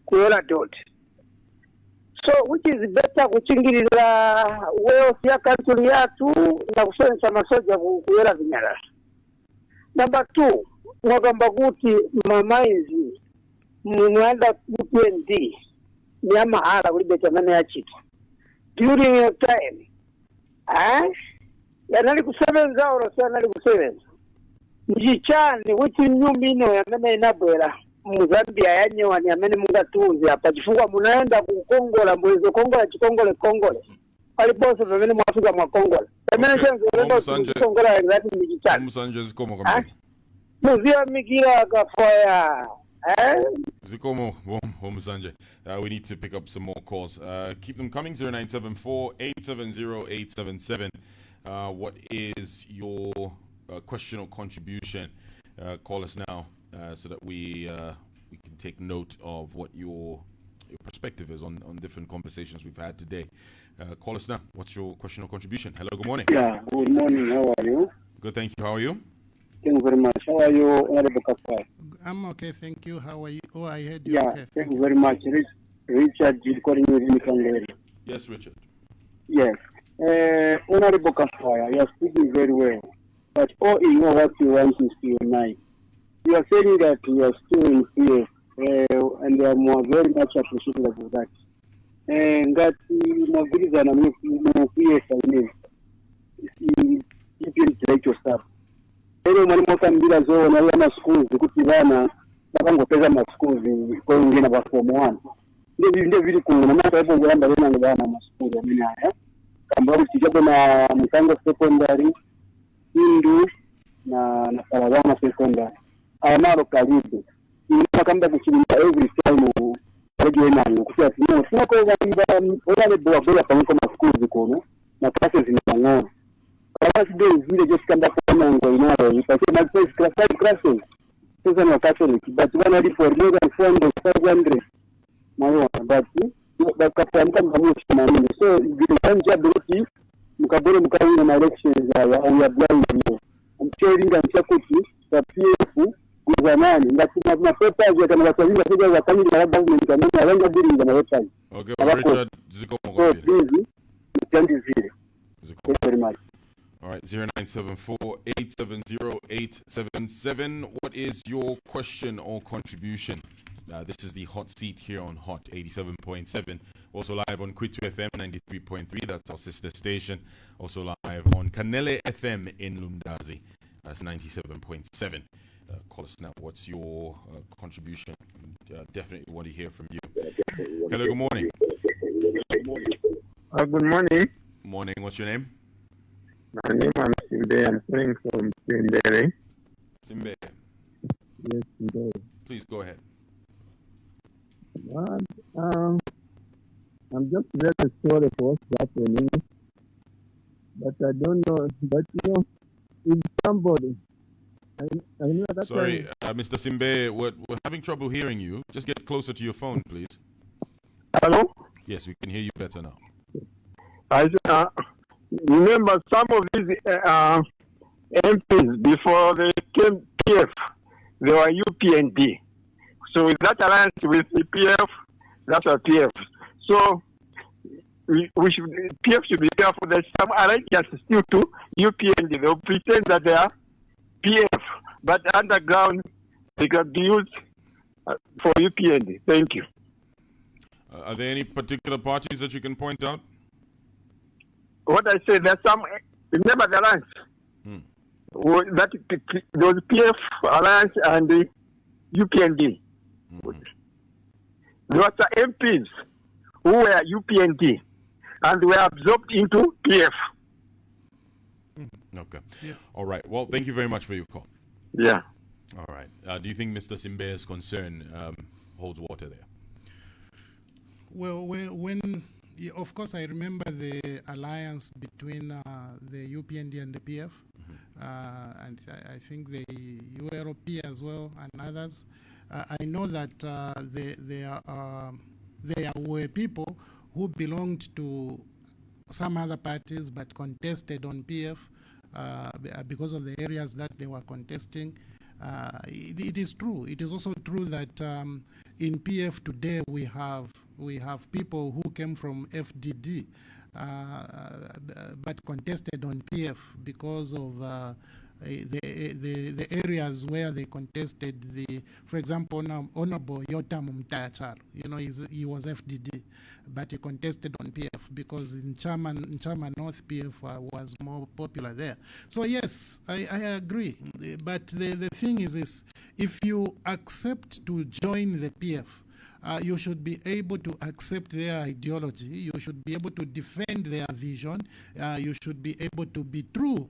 kuyora dot. So which is better kuchingirira wealth ya country yatu na kusenzesa masoja kuyora vinyarala. Number 2, mwakamba kuti mamainzi mwanda UPND ni mahala kulibeta nane ya chita. During your time, yanali kusebenza oro yanali kusebenza. Njichani which nyumino ya mene inabwera Muzambia yanyewa ni amene mungatunzi hapa chifukwa munaenda kukongola mwezo kongola chikongole kongole aliposo pamene mwafika mwa kongola pamene chenzo lendo kongola ngati njichani Musanje zikomo kamera. Muzia mikira Kafwaya. Zikomo, Musanje. We need to pick up some more calls. Keep them coming, 0974-870-877. What is your question or contribution? Call us now so that we can take note of what your perspective is on different conversations we've had today. Call us now. What's your question or contribution? Hello, good morning. Yeah, good morning. How are you? Good, thank you. How are you? Thank you very much. How are you, Honorable Kafwaya? I'm okay, thank you. How are you? Oh, I heard you. Yeah, okay. thank you very much. Richard calling you in. Yes, Richard. Yes. Honorable Kafwaya, you are speaking very well. But all in all, what you want is to unite. You are saying that you are still in fear, and they are more very much appreciative of that. And that mobilization and fear you can take yourself. Ero mani mwaka mbila zoo na lama schools kuti vana nakangopeza ma schools kwa wengine wa form 1 ndio vile kuna mata hapo ngamba lena ngana ma schools ya mimi haya kamba usijapo na mtango secondary Hindu na Kalawama secondary amaro karibu ni kamba kuchilimba every time radio nani kutia tino tunako wale bora kwa ma schools kono na classes zinang'oa. Last day vile just come back from Ngoinaro. If I say my first class 5 classes, those are Catholic, but one only for more than 400, 500. But kapamka mkamushi manini. So the kanja ability mkaboro mkawi na elections we are blind here. I'm sharing and chakuti the PF kuzanani ngati na papers kama wasalinga kuja wakani na government kama wanga building na website. Okay, Richard zikomo kwa vile. So this is zile. Thank you very much. All right, 0974-870-877. What is your question or contribution? This is the hot seat here on Hot 87.7. Also live on Kafwaya FM 93.3. That's our sister station. Also live on Kanele FM in Lundazi. That's 97.7. Call us now. What's your contribution? Definitely want to hear from you. Hello, good morning. Good morning. Morning. What's your name? My name is Simbe. I'm calling from Sindere. Simbe. Yes, Sindere. Please go ahead. I'm just very sorry for what's happening, but I don't know. But if somebody, I know that. Sorry, Mr. Simbe, we're having trouble hearing you. Just get closer to your phone, please. Hello? Yes, we can hear you better now. I remember some of these MPs before they came PF, they were UPND. So with that alliance with the PF, that's a PF. So PF should be careful. There's some alliances still to UPND. They'll pretend that they are PF, but underground they can be used for UPND. Thank you. Are there any particular parties that you can point out? What I say, there's some, remember the alliance. That there was PF alliance and the UPND. There were MPs who were UPND and were absorbed into PF. Okay. Yeah. All right. Well, thank you very much for your call. Yeah. All right. Do you think Mr. Simbe's concern holds water there? Well, of course, I remember the alliance between the UPND and the PF, and I think the UROP as well and others. I know that there were people who belonged to some other parties but contested on PF because of the areas that they were contesting. It is true. It is also true that in PF today we have people who came from FDD but contested on PF because of the areas where they contested. For example, Honorable Yotam Mtachar, he was FDD, but he contested on PF because in Chama North PF was more popular there. So yes, I agree. But the thing is if you accept to join the PF, you should be able to accept their ideology. You should be able to defend their vision. You should be able to be true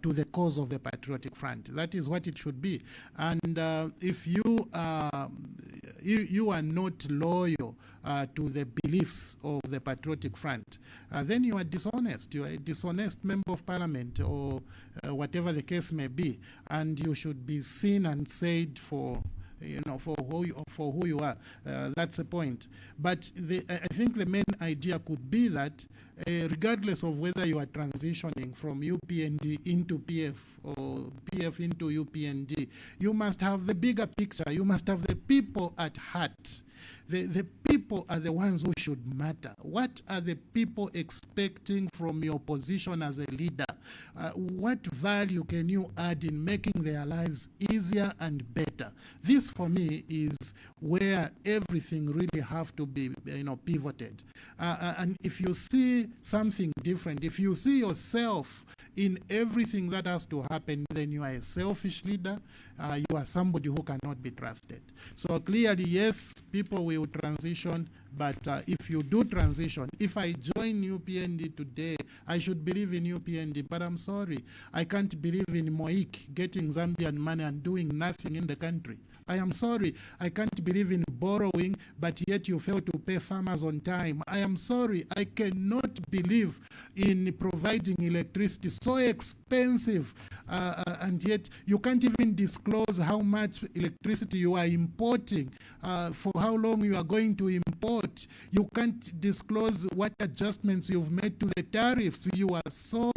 to the cause of the Patriotic Front. That is what it should be. And if you are not loyal to the beliefs of the Patriotic Front, then you are dishonest. You are a dishonest member of parliament or whatever the case may be. And you should be seen and said for who you are. That's the point. But I think the main idea could be that regardless of whether you are transitioning from UPND into PF or PF into UPND, you must have the bigger picture. You must have the people at heart. The people are the ones who should matter. What are the people expecting from your position as a leader? What value can you add in making their lives easier and better? This, for me, is where everything really have to be, pivoted. And if you see something different, if you see yourself in everything that has to happen, then you are a selfish leader. You are somebody who cannot be trusted. So clearly, yes, people will transition, but if you do transition, if I join UPND today, I should believe in UPND, but I'm sorry, I can't believe in Moik getting Zambian money and doing nothing in the country. I am sorry, I can't believe in borrowing, but yet you fail to pay farmers on time. I am sorry, I cannot believe in providing electricity so expensive, and yet you can't even disclose how much electricity you are importing, for how long you are going to import. You can't disclose what adjustments you've made to the tariffs. You are so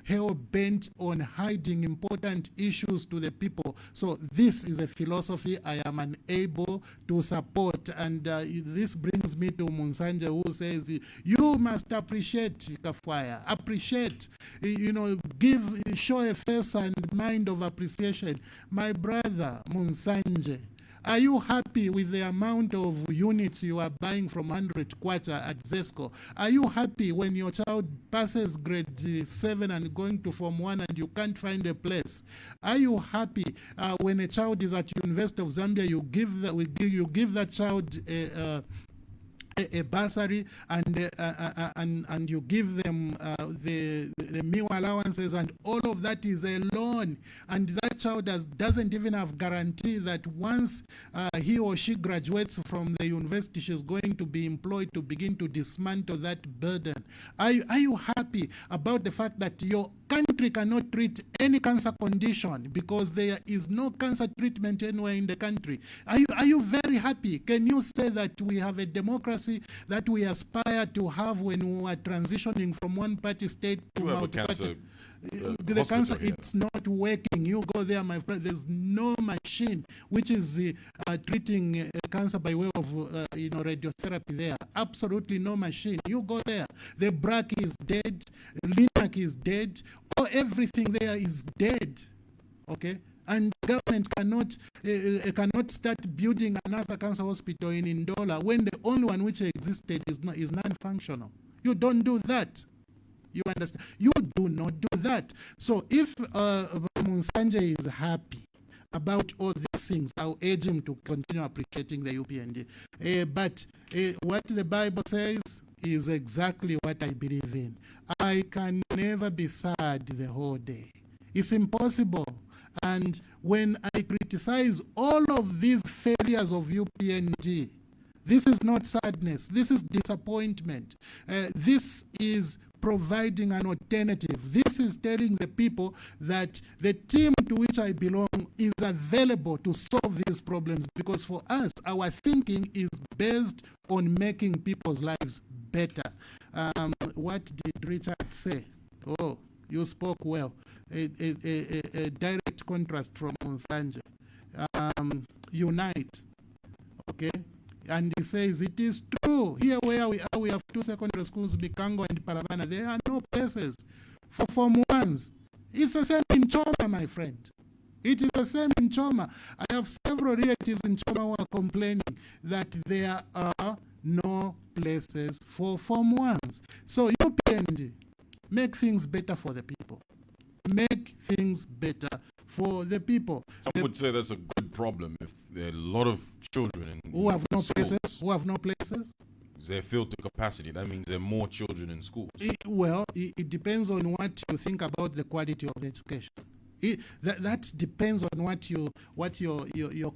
hell-bent on hiding important issues to the people. So this is a philosophy I am unable to support. And this brings me to Munsanje, who says, you must appreciate Kafwaya. Appreciate, show a face and mind of appreciation. My brother, Munsanje, are you happy with the amount of units you are buying from 100 Kwacha at ZESCO? Are you happy when your child passes grade 7 and going to Form 1 and you can't find a place? Are you happy when a child is at University of Zambia, you give that child a bursary and you give them the meal allowances, and all of that is a loan, and that child doesn't even have guarantee that once he or she graduates from the university, she's going to be employed to begin to dismantle that burden. Are you happy about the fact that your country cannot treat any cancer condition because there is no cancer treatment anywhere in the country? Are you very happy? Can you say that we have a democracy that we aspire to have when we are transitioning from one party state to multi-party? The cancer, it's not working. You go there, my friend, there's no machine which is treating cancer by way of radiotherapy there. Absolutely no machine. You go there, the BRAC is dead, LINAC is dead, everything there is dead. Okay? And government cannot start building another cancer hospital in Ndola when the only one which existed is non-functional. You don't do that. You understand? You do not do that. So if Munsanje is happy about all these things, I'll urge him to continue appreciating the UPND. But what the Bible says is exactly what I believe in. I can never be sad the whole day. It's impossible. And when I criticize all of these failures of UPND, this is not sadness. This is disappointment. This is providing an alternative. This is telling the people that the team to which I belong is available to solve these problems, because for us, our thinking is based on making people's lives better. What did Richard say? Oh, you spoke well. A direct contrast from Nsanje. Unite. Okay? And he says, it is true. Here where we are, we have 2 secondary schools, Bikango and Paravana. There are no places for Form 1s. It's the same in Choma, my friend. It is the same in Choma. I have several relatives in Choma who are complaining that there are no places for Form 1s. So UPND, make things better for the people. Make things better for the people. Some would say that's a good problem if there are a lot of children who have no schools. places. Who have no places. They're filled to capacity. That means there are more children in schools. It depends on what you think about the quality of education. That depends on what your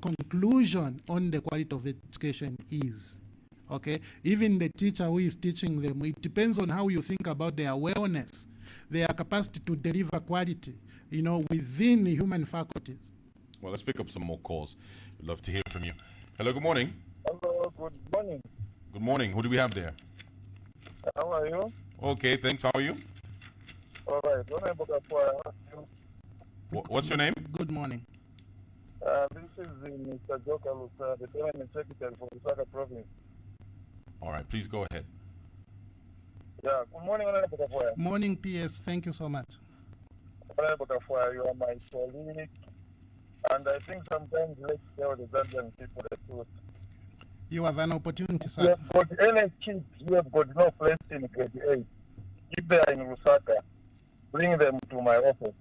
conclusion on the quality of education is. Okay, even the teacher who is teaching them, it depends on how you think about their awareness, their capacity to deliver quality, within the human faculties. Well, let's pick up some more calls. We'd love to hear from you. Hello, good morning. Hello, good morning. Good morning. Who do we have there? How are you? Okay, thanks. How are you? All right. What's your name? Good morning. This is Mr. Joka Lusa, the Permanent Secretary for Lusaka Province. All right, please go ahead. Yeah, good morning, Honorable Kafwaya. Morning, PS. Thank you so much. Honorable Kafwaya, you are my colleague, and I think sometimes let's tell the Zambian people the truth. You have an opportunity, sir. You have got any kids who have got no place in grade 8. If they are in Lusaka, bring them to my office.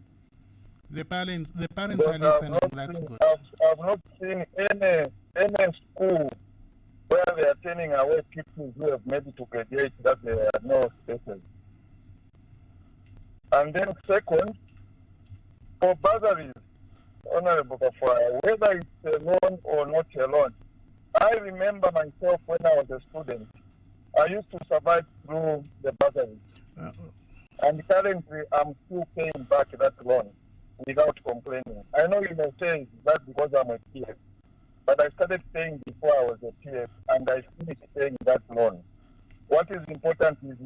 The parents are listening. That's good. I've not seen any school where they are turning away people who have made it to graduate that there are no spaces. And then second, for bursaries, Honorable Kafwaya, whether it's a loan or not a loan, I remember myself when I was a student, I used to survive through the bursaries. And currently, I'm still paying back that loan without complaining. I know you may say that because I'm a PF, but I started paying before I was a PF, and I finished paying that loan. What is important is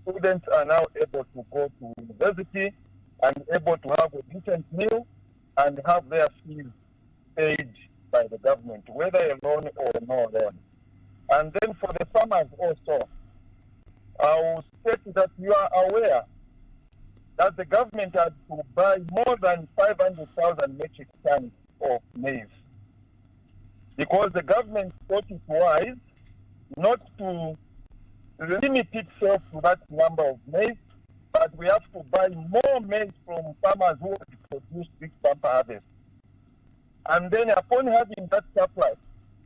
students are now able to go to university and able to have a decent meal and have their fees paid by the government, whether a loan or no loan. And then for the farmers also, I will state that you are aware that the government had to buy more than 500,000 metric tons of maize, because the government thought it wise not to limit itself to that number of maize, but we have to buy more maize from farmers who have produced big bumper harvest. And then upon having that surplus,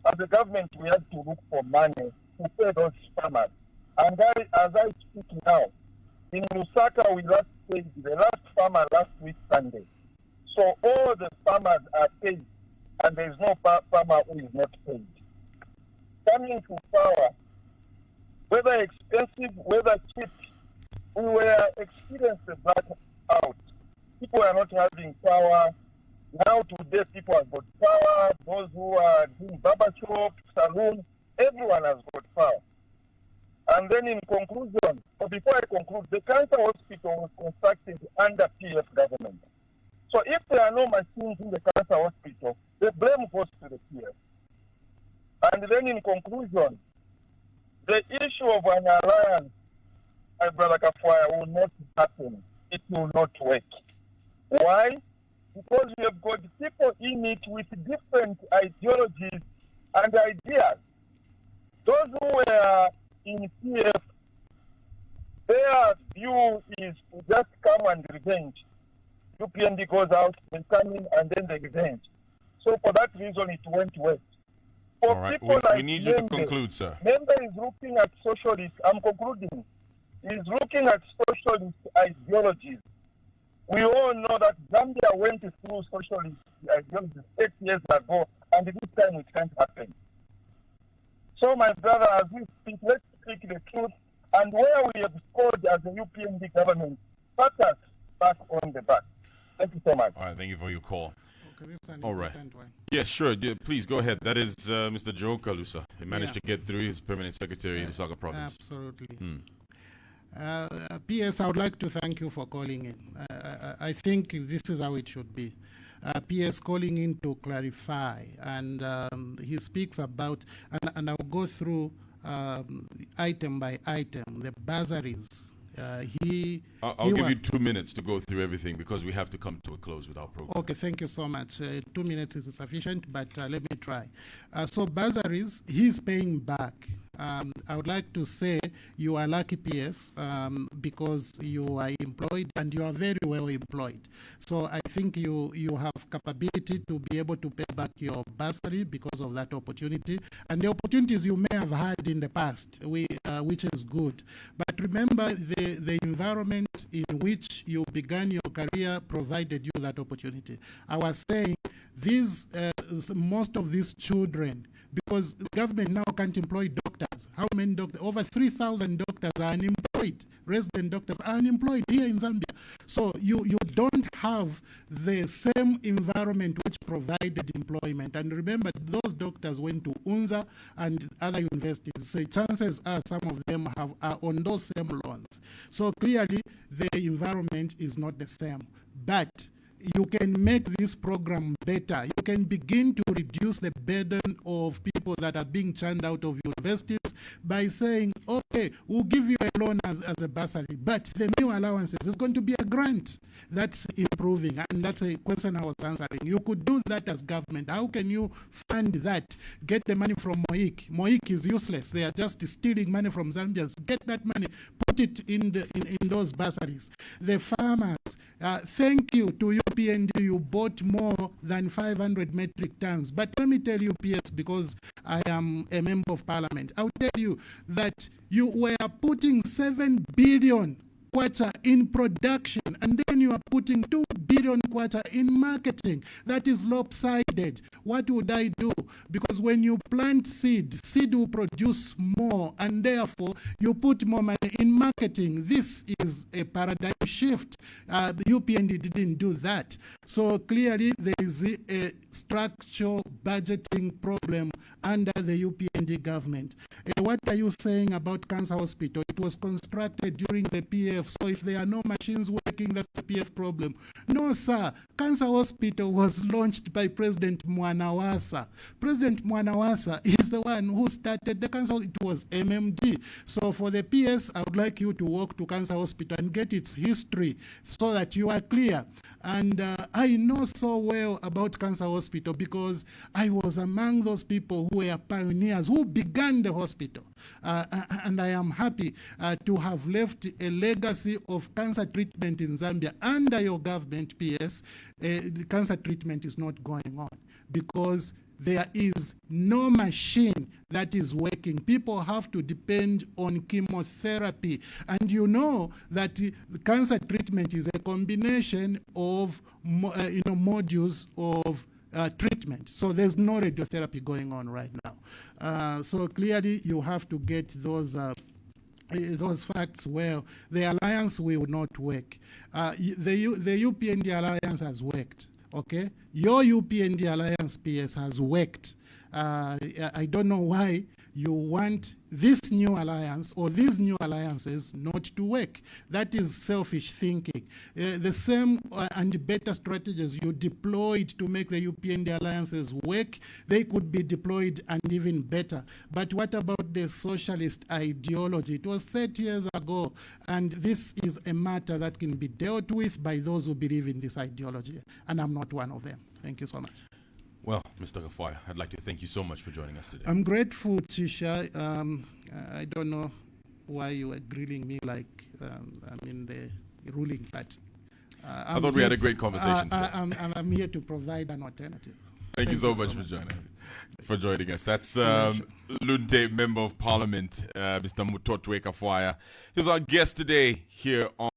as a government, we had to look for money to pay those farmers. And as I speak now, in Lusaka, we last paid the last farmer last week Sunday. So all the farmers are paid, and there is no farmer who is not paid. Coming to power, whether expensive, whether cheap, we were experiencing the blackout. People are not having power. Now today, people have got power. Those who are doing barber shop, saloon, everyone has got power. And then in conclusion, or before I conclude, the cancer hospital was constructed under PF government. So if there are no machines in the cancer hospital, the blame goes to the PF. And then in conclusion, the issue of an alliance, my brother Kafwaya, will not happen. It will not work. Why? Because we have got people in it with different ideologies and ideas. Those who were in PF, their view is to just come and revenge. UPND goes out, they come in, and then they revenge. So for that reason, it won't work. For All right, people we need you to conclude, sir. Member is looking at socialist, I'm concluding, is looking at socialist ideologies. We all know that Zambia went through socialist ideologies 8 years ago, and this time it can't happen. So, my brother, as we speak, let's speak the truth, and where we have scored as a UPND government, pat us back on the back. Thank you so much. All right, thank you for your call. Okay, this is an All right. important one. Yes, sure. Yeah, please go ahead. That is Mr. Joe Kalusa. He managed to get through. His permanent secretary in Lusaka province. Absolutely. PS, I would like to thank you for calling in. I think this is how it should be. PS calling in to clarify, and he speaks about, and I'll go through item by item, the bursaries. I'll give you 2 minutes to go through everything because we have to come to a close with our program. Okay, thank you so much. 2 minutes is sufficient, but let me try. So bursaries, he's paying back. I would like to say you are lucky, PS, because you are employed and you are very well employed. So I think you have capability to be able to pay back your bursary because of that opportunity and the opportunities you may have had in the past, which is good. But remember, the environment in which you began your career provided you that opportunity. I was saying most of these children, because the government now can't employ doctors. How many doctors? Over 3,000 doctors are unemployed. Resident doctors are unemployed here in Zambia. So you don't have the same environment which provided employment. And remember, those doctors went to UNZA and other universities. So chances are some of them are on those same loans. So clearly, the environment is not the same. But you can make this program better. You can begin to reduce the burden of people that are being churned out of universities by saying, okay, we'll give you a loan as a bursary, but the new allowances is going to be a grant. That's improving, and that's a question I was answering. You could do that as government. How can you fund that? Get the money from MOIC. MOIC is useless. They are just stealing money from Zambians. Get that money, put it in those bursaries. The farmers, thank you to UPND, you bought more than 500 metric tons. But let me tell you, PS, because I am a member of parliament, I'll tell you that you were putting 7 billion kwacha in production, and then you are putting 2 billion kwacha in marketing. That is lopsided. What would I do? Because when you plant seed will produce more, and therefore you put more money in marketing. This is a paradigm shift. UPND didn't do that. So clearly there is a structural budgeting problem under the UPND government. What are you saying about Cancer Hospital? It was constructed during the PF, so if there are no machines working, that's a PF problem. No, sir. Cancer Hospital was launched by President Mwanawasa. President Mwanawasa is the one who started the cancer. It was MMD. So for the PS, I would like you to walk to Cancer Hospital and get its history so that you are clear. And I know so well about Cancer Hospital because I was among those people who were pioneers who began the hospital. And I am happy to have left a legacy of cancer treatment in Zambia. Under your government, PS, the cancer treatment is not going on because there is no machine that is working. People have to depend on chemotherapy. And you know that cancer treatment is a combination of modules of treatment. So there's no radiotherapy going on right now. So clearly you have to get those facts well. The alliance will not work. The UPND alliance has worked. Okay, your UPND alliance PS has worked. I don't know why you want this new alliance or these new alliances not to work. That is selfish thinking. The same and better strategies you deployed to make the UPND alliances work, they could be deployed and even better. But what about the socialist ideology? It was 30 years ago, and this is a matter that can be dealt with by those who believe in this ideology, and I'm not one of them. Thank you so much. Well, Mr. Kafwaya, I'd like to thank you so much for joining us today. I'm grateful, Tisha. I don't know why you were grilling me like I'm in the ruling party. I thought we had a great conversation today. I'm here to provide an alternative. Thank you so much for joining us. That's Lunte, Member of Parliament, Mr. Mutotwe Kafwaya. He was our guest today here on